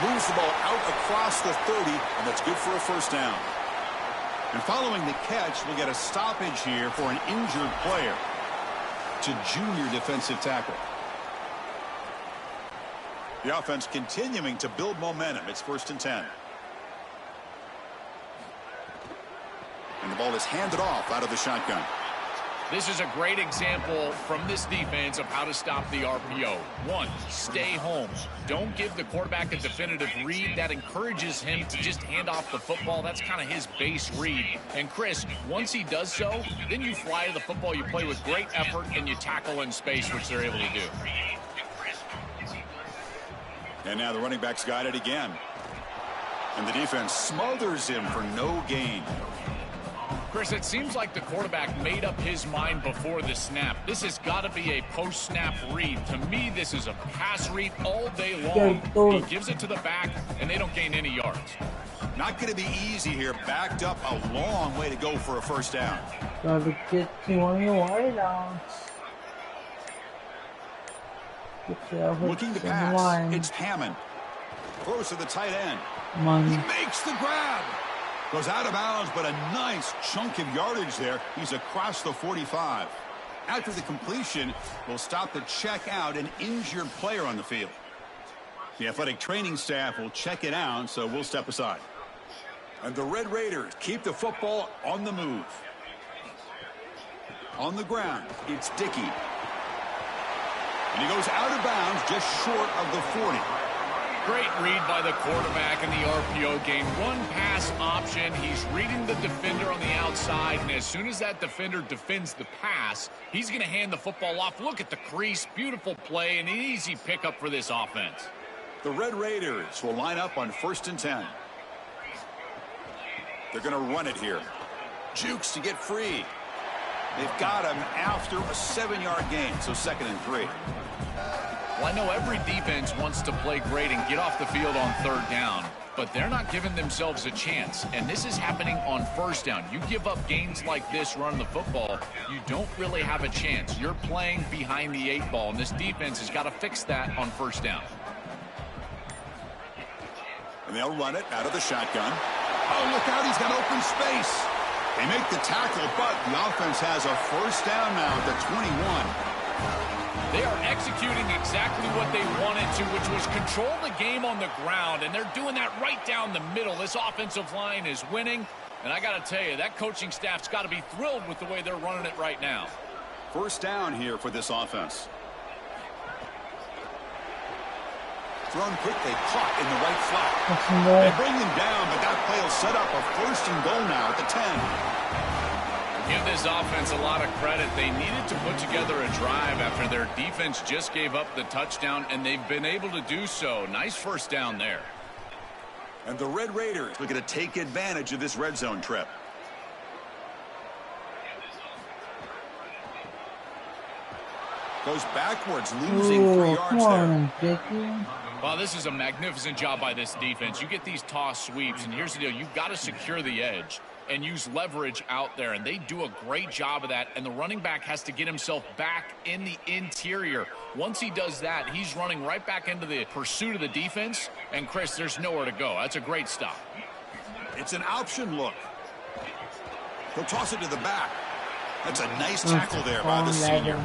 Moves the ball out across the 30, and that's good for a first down. And following the catch, we'll get a stoppage here for an injured player to junior defensive tackle. The offense continuing to build momentum. It's 1st and 10. And the ball is handed off out of the shotgun. This is a great example from this defense of how to stop the RPO. 1, stay home. Don't give the quarterback a definitive read. That encourages him to just hand off the football. That's kind of his base read. And Chris, once he does so, then you fly to the football. You play with great effort, and you tackle in space, which they're able to do. And now the running back's got it again. And the defense smothers him for no gain. Chris, it seems like the quarterback made up his mind before the snap. This has got to be a post-snap read. To me, this is a pass read all day long. He gives it to the back, and they don't gain any yards. Not going to be easy here. Backed up a long way to go for a first down. Gotta get to one of your wideouts. Looking to pass. It's Hammond. Throws to the tight end. He makes the grab. Goes out of bounds, but a nice chunk of yardage there. He's across the 45. After the completion, we'll stop to check out an injured player on the field. The athletic training staff will check it out, so we'll step aside. And the Red Raiders keep the football on the move. On the ground, it's Dickey. And he goes out of bounds just short of the 40. Great read by the quarterback in the RPO game. One pass option. He's reading the defender on the outside, and as soon as that defender defends the pass, he's going to hand the football off. Look at the crease. Beautiful play and an easy pickup for this offense. The Red Raiders will line up on 1st and 10. They're going to run it here. Jukes to get free. They've got him after a 7-yard gain, so 2nd and 3. Well, I know every defense wants to play great and get off the field on 3rd down, but they're not giving themselves a chance, and this is happening on 1st down. You give up gains like this running the football, you don't really have a chance. You're playing behind the 8 ball, and this defense has got to fix that on 1st down. And they'll run it out of the shotgun. Oh, look out, he's got open space. They make the tackle, but the offense has a 1st down now at the 21. They are executing exactly what they wanted to, which was control the game on the ground, and they're doing that right down the middle. This offensive line is winning, And I got to tell you, that coaching staff's got to be thrilled with the way they're running it right now. First down here for this offense. Thrown quickly, caught in the right flat. They bring him down, but that play will set up a first and goal now at the 10. Give this offense a lot of credit. They needed to put together a drive after their defense just gave up the touchdown, and they've been able to do so. Nice first down there. And the Red Raiders looking to take advantage of this red zone trip. Goes backwards, losing 3 yards there. Well, this is a magnificent job by this defense. You get these toss sweeps, and here's the deal. You've got to secure the edge and use leverage out there, and they do a great job of that, and the running back has to get himself back in the interior. Once he does that, he's running right back into the pursuit of the defense, and Chris, there's nowhere to go. That's a great stop. It's an option look. He'll toss it to the back. That's a nice tackle there by the senior.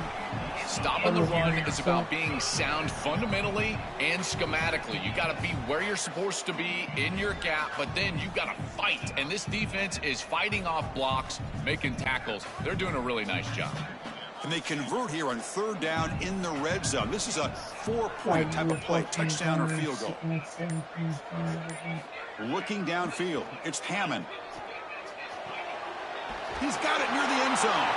Stopping the run is about being sound fundamentally and schematically. You got to be where you're supposed to be in your gap, but then you got to fight. And this defense is fighting off blocks, making tackles. They're doing a really nice job. And they convert here on third down in the red zone. This is a 4-point type of play, touchdown or field goal. Looking downfield, it's Hammond. He's got it near the end zone.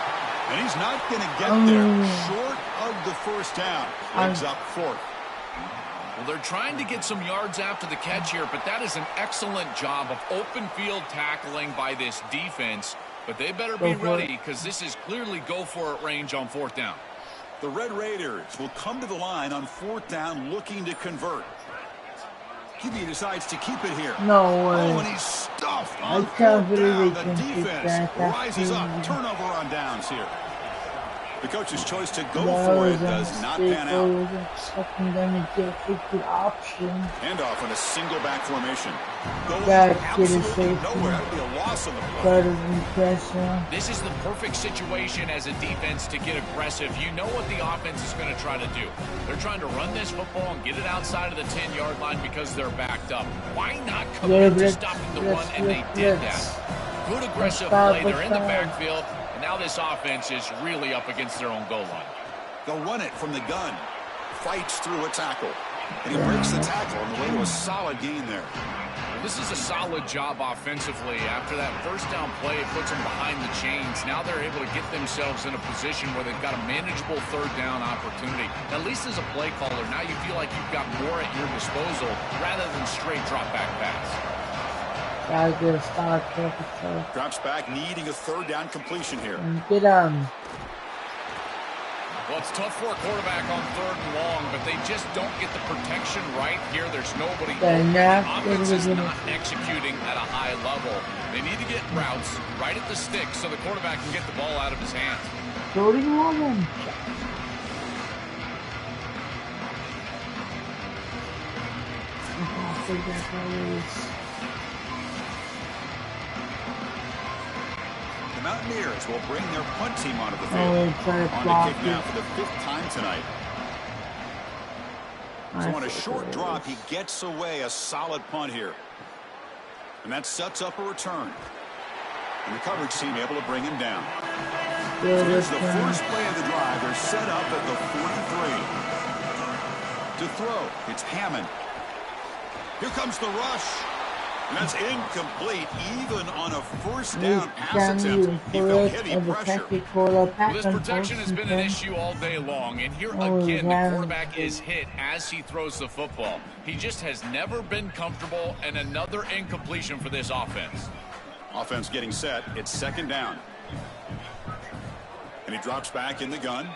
And he's not going to get there. Short of the first down. Brings up 4th. Well, they're trying to get some yards after the catch here, but that is an excellent job of open field tackling by this defense. But they better be ready because this is clearly go-for-it range on 4th down. The Red Raiders will come to the line on 4th down looking to convert. QB decides to keep it here. No way. Oh, and he's stuffed on 4th down. The defense rises up. Turnover on downs here. The coach's choice to go for it does not pan out. Handoff in a single back formation. Going absolutely nowhere. That would be a loss on the play. This is the perfect situation as a defense to get aggressive. You know what the offense is going to try to do. They're trying to run this football and get it outside of the 10-yard line because they're backed up. Why not commit to stopping the run? And they did that. Good aggressive play. They're in the backfield. Now this offense is really up against their own goal line. They'll run it from the gun. Fights through a tackle. And he breaks the tackle on the way to a solid gain there. Well, this is a solid job offensively. After that first down play, it puts them behind the chains. Now they're able to get themselves in a position where they've got a manageable third down opportunity. At least as a play caller, now you feel like you've got more at your disposal rather than straight drop back pass. Drops back, needing a third down completion here. Get him. Well, it's tough for a quarterback on 3rd and long, but they just don't get the protection right here. There's nobody. The offense is not executing at a high level. They need to get routes right at the stick so the quarterback can get the ball out of his hands. The Mountaineers will bring their punt team onto the field. On the kick now for the 5th time tonight. So on a short drop, he gets away a solid punt here. And that sets up a return. And the coverage team able to bring him down. So here's the first play of the drive. They're set up at the 43. To throw, it's Hammond. Here comes the rush. And that's incomplete. Even on a first down pass attempt, he felt heavy pressure. Well, this protection has been an issue all day long. And here again, the quarterback is hit as he throws the football. He just has never been comfortable, and another incompletion for this offense. Offense getting set. It's 2nd down. And he drops back in the gun.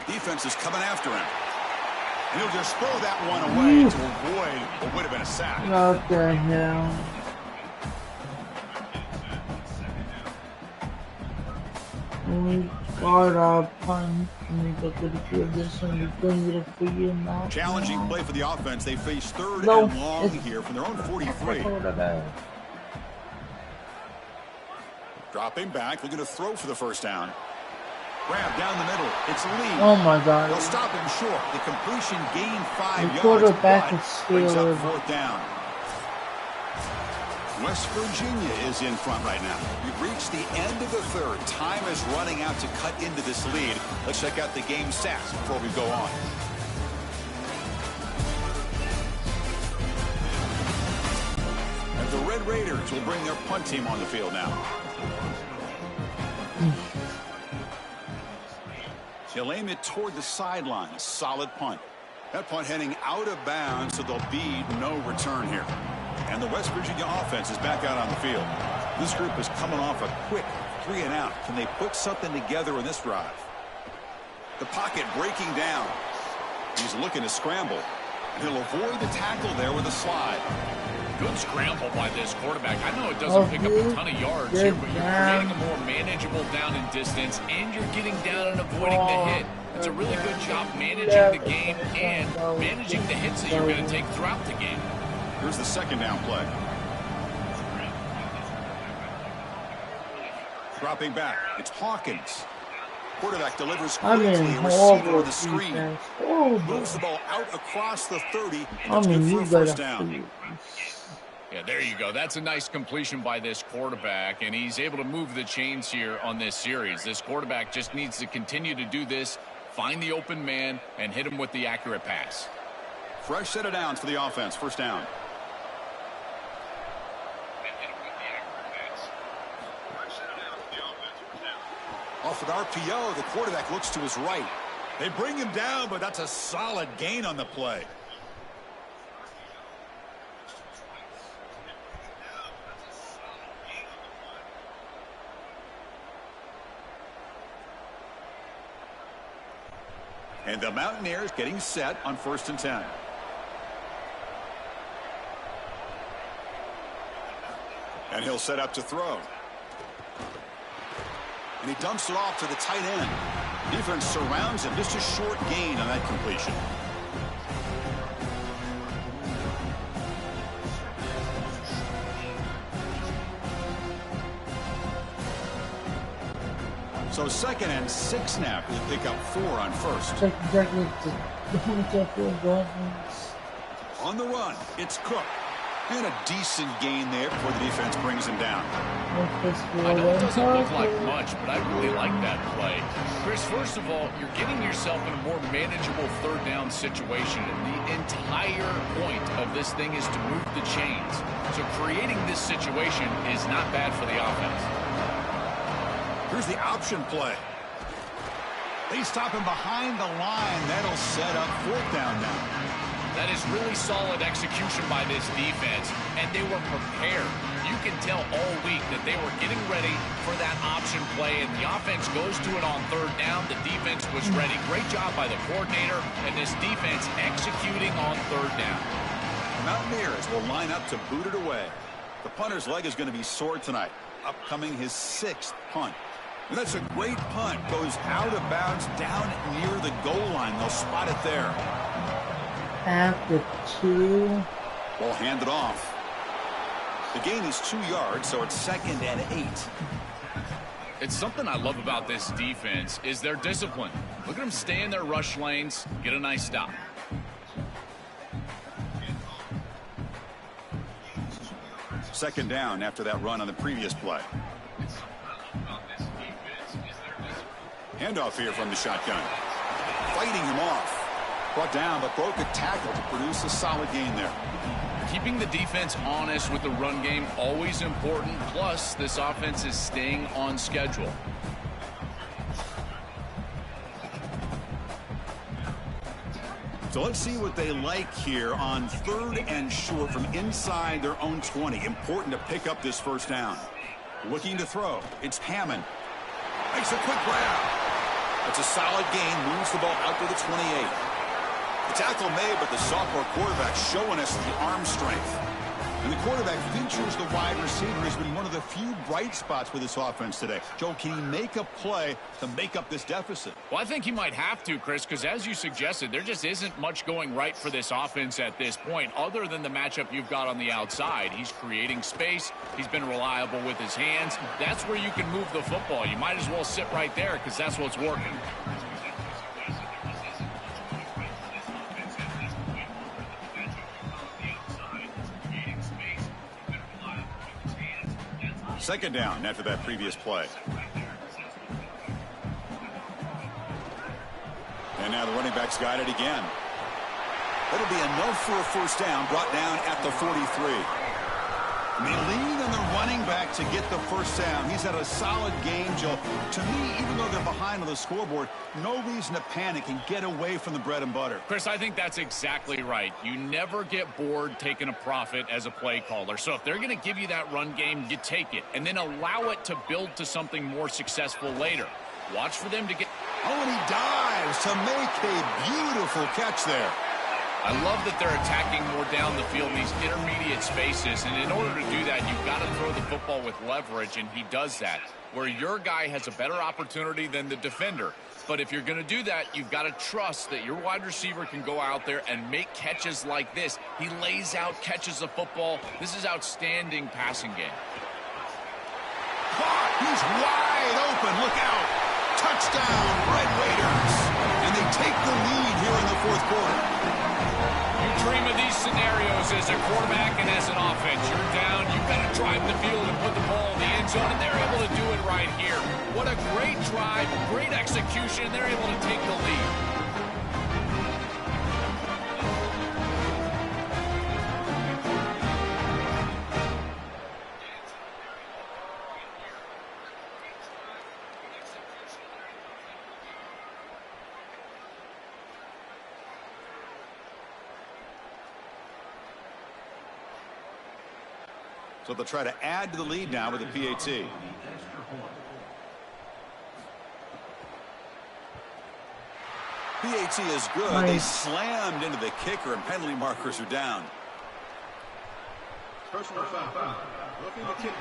Defense is coming after him. And he'll just throw that one away to avoid what would have been a sack. What the hell? Challenging play for the offense. They face 3rd and long here from their own 43. Dropping back, looking to throw for the first down. Grab down the middle. It's Lee. Oh my God. They'll stop him short. The completion gained 5 yards. The quarterback is still brings up 4th down. West Virginia is in front right now. We've reached the end of the third. Time is running out to cut into this lead. Let's check out the game stats before we go on. And the Red Raiders will bring their punt team on the field now. He'll aim it toward the sideline. A solid punt. That punt heading out of bounds, so there'll be no return here. And the West Virginia offense is back out on the field. This group is coming off a quick 3 and out. Can they put something together in this drive? The pocket breaking down. He's looking to scramble. And he'll avoid the tackle there with a slide. Good scramble by this quarterback. I know it doesn't pick up a ton of yards here, but you're creating a more manageable down and distance, and you're getting down and avoiding the hit. It's a really good job managing the game and managing the hits that you're going to take throughout the game. Here's the second down play. Dropping back. It's Hawkins. Quarterback delivers quickly. Receiver on the screen. Moves the ball out across the 30. And it's good for a first down. Yeah, there you go. That's a nice completion by this quarterback, and he's able to move the chains here on this series. This quarterback just needs to continue to do this, find the open man, and hit him with the accurate pass. Fresh set of downs for the offense. First down. Off an RPO, the quarterback looks to his right. They bring him down, but that's a solid gain on the play. And the Mountaineers getting set on 1st and 10. And he'll set up to throw. And he dumps it off to the tight end. Defense surrounds him. Just a short gain on that completion. So 2nd and 6 snap. They pick up 4 on 1st. On the run, it's Cook. And a decent gain there before the defense brings him down. I know it doesn't look like much, but I really like that play. Chris, first of all, you're getting yourself in a more manageable 3rd down situation. And the entire point of this thing is to move the chains. So creating this situation is not bad for the offense. Here's the option play. They stop him behind the line. That'll set up 4th down now. That is really solid execution by this defense, and they were prepared. You can tell all week that they were getting ready for that option play, and the offense goes to it on 3rd down. The defense was ready. Great job by the coordinator, and this defense executing on 3rd down. Mountaineers will line up to boot it away. The punter's leg is going to be sore tonight. Upcoming his 6th punt. And that's a great punt. Goes out of bounds down near the goal line. They'll spot it there. After 2. Ball handed off. The gain is 2 yards, so it's 2nd and 8. It's something I love about this defense is their discipline. Look at them stay in their rush lanes, get a nice stop. Second down after that run on the previous play. Handoff here from the shotgun. Fighting him off. Brought down, but broke a tackle to produce a solid gain there. Keeping the defense honest with the run game, always important. Plus, this offense is staying on schedule. So let's see what they like here on 3rd and short from inside their own 20. Important to pick up this 1st down. Looking to throw. It's Hammond. Makes a quick grab. That's a solid gain. Moves the ball out to the 28. The tackle made, but the sophomore quarterback showing us the arm strength. And the quarterback features the wide receiver. Has been one of the few bright spots with this offense today. Joe, can he make a play to make up this deficit? Well, I think he might have to, Chris, because as you suggested, there just isn't much going right for this offense at this point, other than the matchup you've got on the outside. He's creating space. He's been reliable with his hands. That's where you can move the football. You might as well sit right there because that's what's working. Second down after that previous play. And now the running back's got it again. That'll be enough for a first down, brought down at the 43. And they lean on the running back to get the first down. He's had a solid game, Joe. To me, even though they're behind on the scoreboard, no reason to panic and get away from the bread and butter. Chris, I think that's exactly right. You never get bored taking a profit as a play caller. So if they're going to give you that run game, you take it. And then allow it to build to something more successful later. Watch for them to get... Oh, and he dives to make a beautiful catch there. I love that they're attacking more down the field in these intermediate spaces, and in order to do that, you've got to throw the football with leverage, and he does that, where your guy has a better opportunity than the defender. But if you're going to do that, you've got to trust that your wide receiver can go out there and make catches like this. He lays out, catches the football. This is outstanding passing game. He's wide open. Look out. Touchdown, Red Raiders. And they take the lead here in the fourth quarter. You dream of these scenarios as a quarterback and as an offense. You're down, you've got to drive the field and put the ball in the end zone, and they're able to do it right here. What a great drive, great execution, and they're able to take the lead. So they'll try to add to the lead now with the PAT. PAT is good. Nice. They slammed into the kicker, and penalty markers are down. Personal foul. Looking to kick.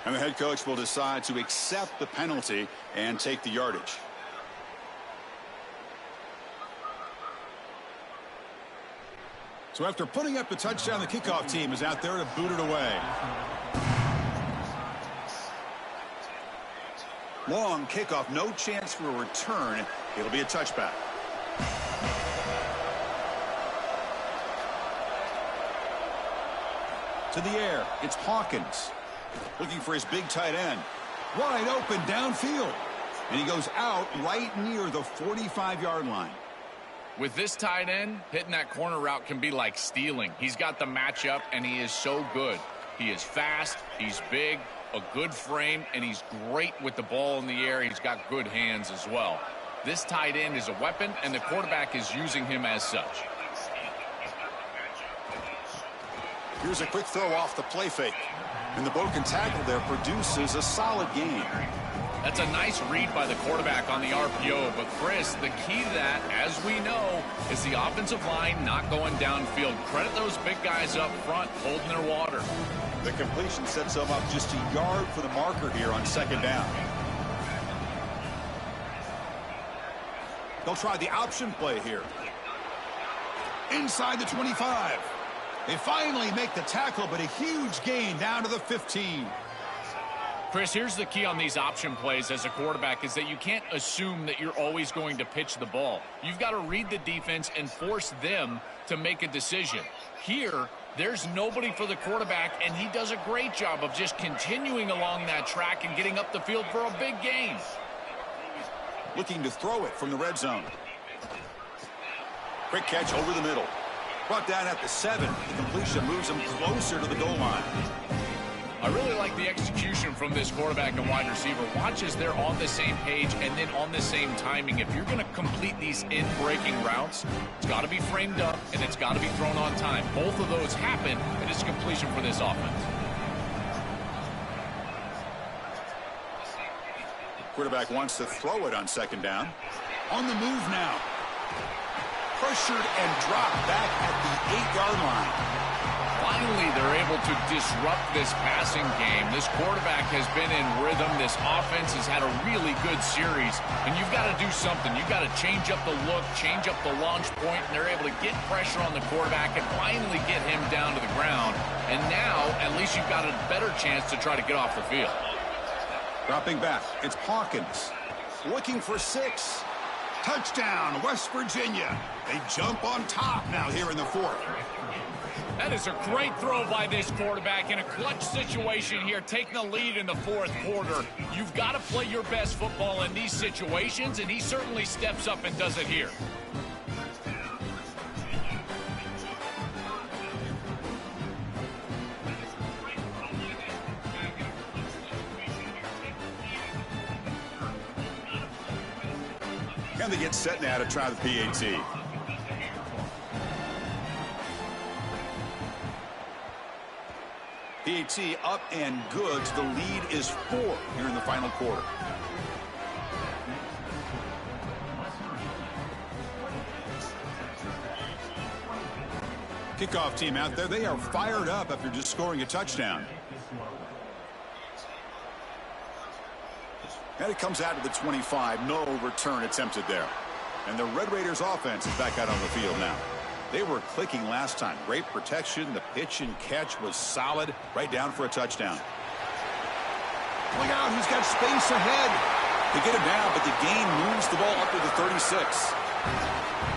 And the head coach will decide to accept the penalty and take the yardage. So after putting up the touchdown, the kickoff team is out there to boot it away. Long kickoff, no chance for a return. It'll be a touchback. To the air, it's Hawkins. Looking for his big tight end. Wide open downfield. And he goes out right near the 45-yard line. With this tight end, hitting that corner route can be like stealing. He's got the matchup, and he is so good. He is fast, he's big, a good frame, and he's great with the ball in the air. He's got good hands as well. This tight end is a weapon, and the quarterback is using him as such. Here's a quick throw off the play fake. And the broken tackle there produces a solid gain. That's a nice read by the quarterback on the RPO. But, Chris, the key to that, as we know, is the offensive line not going downfield. Credit those big guys up front holding their water. The completion sets them up just a yard for the marker here on second down. They'll try the option play here. Inside the 25. They finally make the tackle, but a huge gain down to the 15. Chris, here's the key on these option plays as a quarterback is that you can't assume that you're always going to pitch the ball. You've got to read the defense and force them to make a decision. Here, there's nobody for the quarterback, and he does a great job of just continuing along that track and getting up the field for a big gain. Looking to throw it from the red zone. Quick catch over the middle. Brought down at the 7. The completion moves him closer to the goal line. I really like the execution from this quarterback and wide receiver. Watch as they're on the same page and then on the same timing. If you're going to complete these in-breaking routes, it's got to be framed up and it's got to be thrown on time. Both of those happen, and it's completion for this offense. Quarterback wants to throw it on second down. On the move now. Pressured and dropped back at the 8-yard line. Finally, they're able to disrupt this passing game. This quarterback has been in rhythm. This offense has had a really good series. And you've got to do something. You've got to change up the look, change up the launch point, and they're able to get pressure on the quarterback and finally get him down to the ground. And now, at least you've got a better chance to try to get off the field. Dropping back, it's Hawkins. Looking for 6. Touchdown, West Virginia. They jump on top now here in the 4th. That is a great throw by this quarterback in a clutch situation here, taking the lead in the fourth quarter. You've got to play your best football in these situations, and he certainly steps up and does it here. And they get set now to try the PAT. PAT up and good. The lead is 4 here in the final quarter. Kickoff team out there. They are fired up after just scoring a touchdown. And it comes out to the 25. No return attempted there. And the Red Raiders offense is back out on the field now. They were clicking last time. Great protection. The pitch and catch was solid. Right down for a touchdown. Look out. He's got space ahead. They get him down, but the gain moves the ball up to the 36.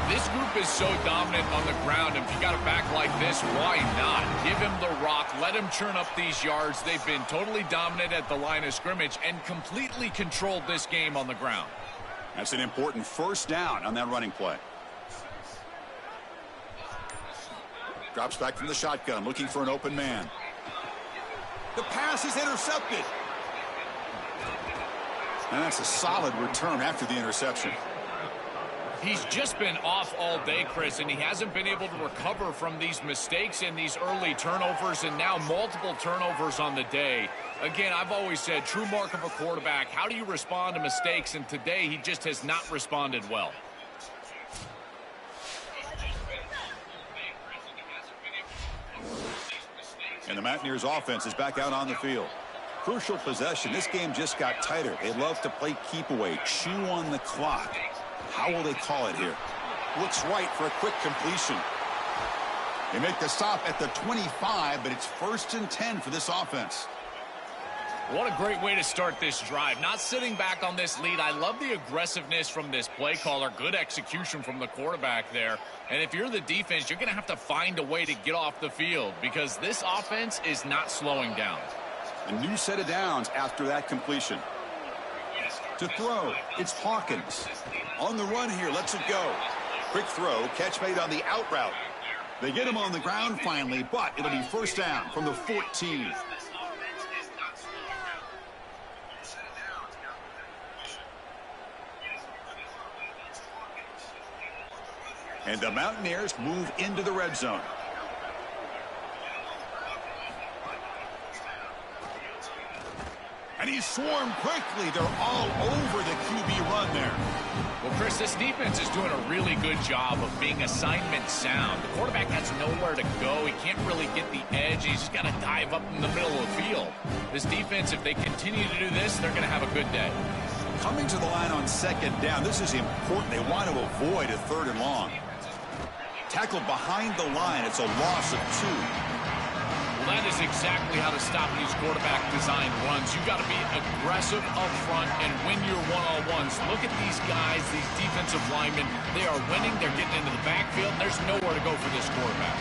This group is so dominant on the ground. If you got a back like this, why not? Give him the rock. Let him churn up these yards. They've been totally dominant at the line of scrimmage and completely controlled this game on the ground. That's an important first down on that running play. Drops back from the shotgun, looking for an open man. The pass is intercepted. And that's a solid return after the interception. He's just been off all day, Chris, and he hasn't been able to recover from these mistakes and these early turnovers, and now multiple turnovers on the day. Again, I've always said, true mark of a quarterback, how do you respond to mistakes? And today, he just has not responded well. And the Mountaineers offense is back out on the field. Crucial possession. This game just got tighter. They love to play keep away, chew on the clock. How will they call it here? Looks right for a quick completion. They make the stop at the 25, but it's 1st and 10 for this offense. What a great way to start this drive. Not sitting back on this lead. I love the aggressiveness from this play caller. Good execution from the quarterback there. And if you're the defense, you're going to have to find a way to get off the field because this offense is not slowing down. A new set of downs after that completion. To throw, it's Hawkins. On the run here, lets it go. Quick throw, catch made on the out route. They get him on the ground finally, but it'll be first down from the 14. And the Mountaineers move into the red zone. And he's swarmed quickly. They're all over the QB run there. Well, Chris, this defense is doing a really good job of being assignment sound. The quarterback has nowhere to go. He can't really get the edge. He's just got to dive up in the middle of the field. This defense, if they continue to do this, they're going to have a good day. Coming to the line on 2nd down, this is important. They want to avoid a 3rd and long. Tackled behind the line. It's a loss of 2. Well, that is exactly how to stop these quarterback-designed runs. You've got to be aggressive up front and win your one-on-ones. Look at these guys, these defensive linemen. They are winning. They're getting into the backfield. There's nowhere to go for this quarterback.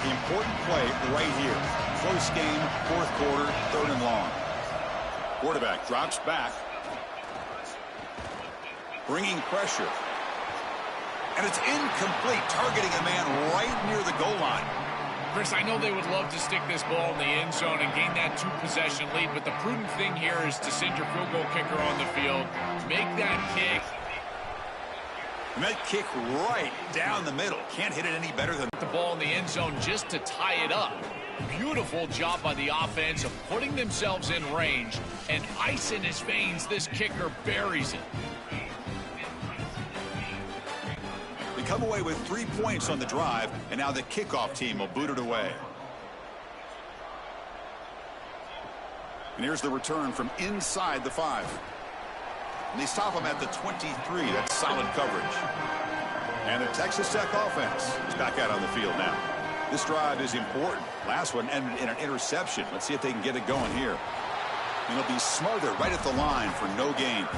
The important play right here. Close game, 4th quarter, 3rd and long. Quarterback drops back. Bringing pressure. And it's incomplete, targeting a man right near the goal line. Chris, I know they would love to stick this ball in the end zone and gain that 2-possession lead, but the prudent thing here is to send your field goal kicker on the field, make that kick. And that kick right down the middle. Can't hit it any better than the ball in the end zone just to tie it up. Beautiful job by the offense of putting themselves in range, and ice in his veins, this kicker buries it. They come away with 3 points on the drive, and now the kickoff team will boot it away. And here's the return from inside the 5. And they stop him at the 23. That's solid coverage. And the Texas Tech offense is back out on the field now. This drive is important. Last one ended in an interception. Let's see if they can get it going here. And it'll be smothered right at the line for no gain.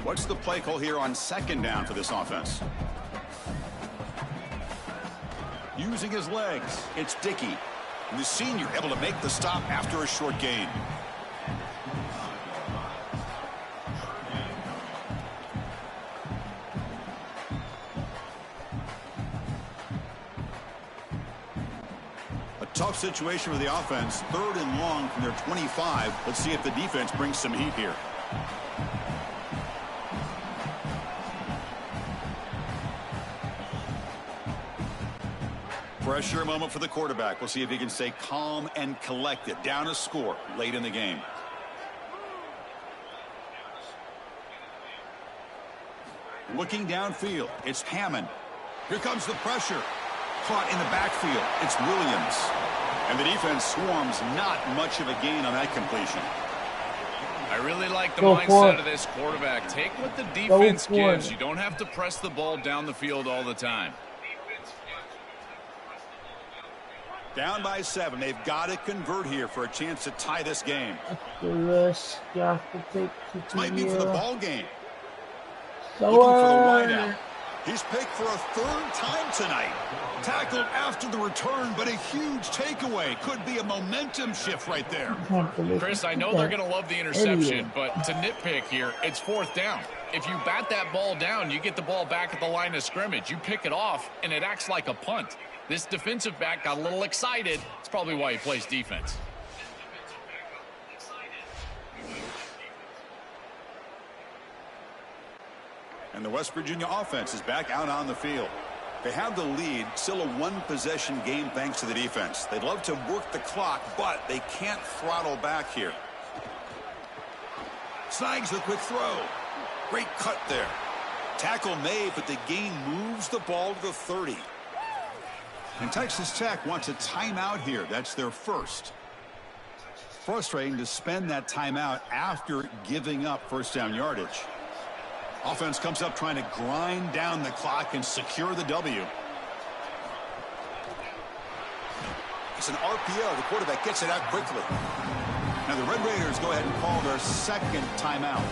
What's the play call here on second down for this offense? Using his legs, it's Dickey. The senior able to make the stop after a short gain. A tough situation for the offense. 3rd and long from their 25. Let's see if the defense brings some heat here. Pressure moment for the quarterback. We'll see if he can stay calm and collected. Down a score late in the game. Looking downfield, it's Hammond. Here comes the pressure. Caught in the backfield, it's Williams. And the defense swarms. Not much of a gain on that completion. I really like the mindset of this quarterback. Take what the defense gives. You don't have to press the ball down the field all the time. Down by 7. They've got to convert here for a chance to tie this game. This might be for the ball game. Looking for the wideout. He's picked for a 3rd time tonight. Tackled after the return, but a huge takeaway. Could be a momentum shift right there. Chris, I know they're going to love the interception, but to nitpick here, it's 4th down. If you bat that ball down, you get the ball back at the line of scrimmage. You pick it off, and it acts like a punt. This defensive back got a little excited. It's probably why he plays defense. And the West Virginia offense is back out on the field. They have the lead, still a 1-possession game thanks to the defense. They'd love to work the clock, but they can't throttle back here. Snags the quick throw. Great cut there. Tackle made, but the gain moves the ball to the 30. And Texas Tech wants a timeout here. That's their first. Frustrating to spend that timeout after giving up first down yardage. Offense comes up trying to grind down the clock and secure the W. It's an RPO. The quarterback gets it out quickly. Now the Red Raiders go ahead and call their 2nd timeout.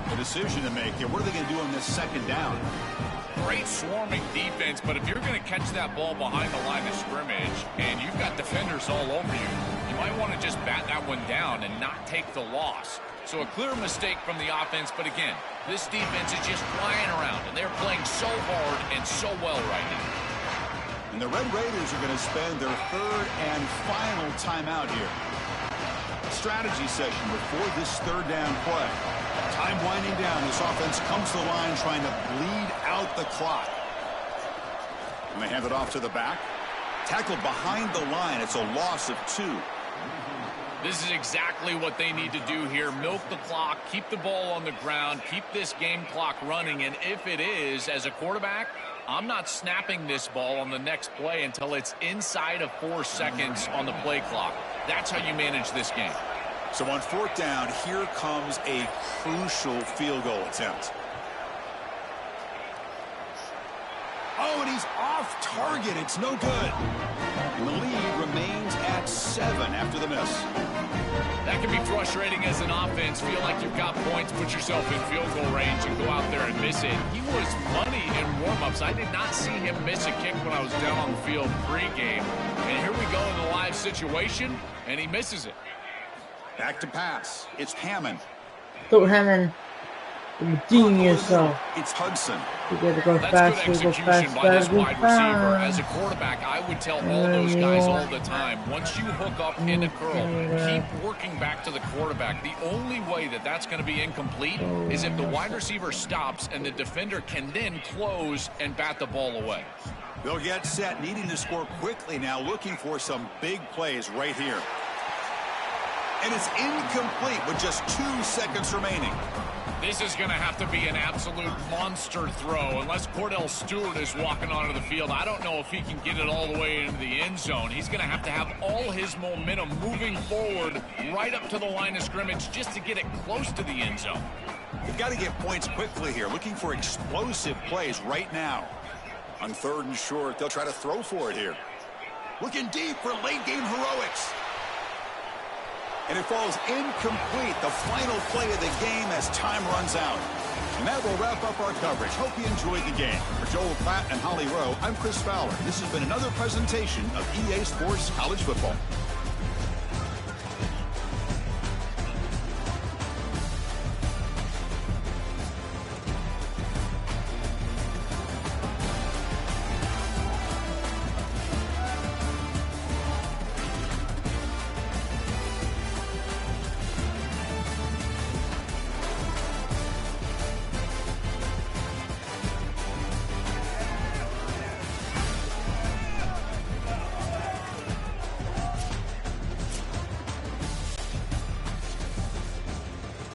The decision to make here. What are they going to do on this 2nd down? Great swarming defense, but if you're going to catch that ball behind the line of scrimmage and you've got defenders all over you, you might want to just bat that one down and not take the loss. So a clear mistake from the offense, but again, this defense is just flying around, and they're playing so hard and so well right now. And the Red Raiders are going to spend their 3rd and final timeout here. Strategy session before this 3rd down play. Time winding down. This offense comes to the line trying to bleed out the clock. And they hand it off to the back. Tackled behind the line. It's a loss of 2. This is exactly what they need to do here. Milk the clock, keep the ball on the ground, keep this game clock running. And if it is, as a quarterback, I'm not snapping this ball on the next play until it's inside of 4 seconds on the play clock. That's how you manage this game. So on 4th down, here comes a crucial field goal attempt. Oh, and he's off target. It's no good. And the lead remains at 7 after the miss. That can be frustrating as an offense. Feel like you've got points, put yourself in field goal range, and go out there and miss it. He was money in warm-ups. I did not see him miss a kick when I was down on the field pregame. And here we go in the live situation, and he misses it. Back to pass. It's Hammond. So Hammond, redeem yourself. It's Hudson. You gotta go That's fast, good execution by this wide receiver. As a quarterback, I would tell all those guys all the time, once you hook up in a curl, keep working back to the quarterback. The only way that that's going to be incomplete is if the wide receiver stops and the defender can then close and bat the ball away. They'll get set, needing to score quickly now, looking for some big plays right here. And it's incomplete with just 2 seconds remaining. This is going to have to be an absolute monster throw. Unless Cordell Stewart is walking onto the field, I don't know if he can get it all the way into the end zone. He's going to have all his momentum moving forward right up to the line of scrimmage just to get it close to the end zone. They've got to get points quickly here, looking for explosive plays right now. On 3rd and short, they'll try to throw for it here. Looking deep for late-game heroics. And it falls incomplete, the final play of the game as time runs out. And that will wrap up our coverage. Hope you enjoyed the game. For Joel Platt and Holly Rowe, I'm Chris Fowler. This has been another presentation of EA Sports College Football.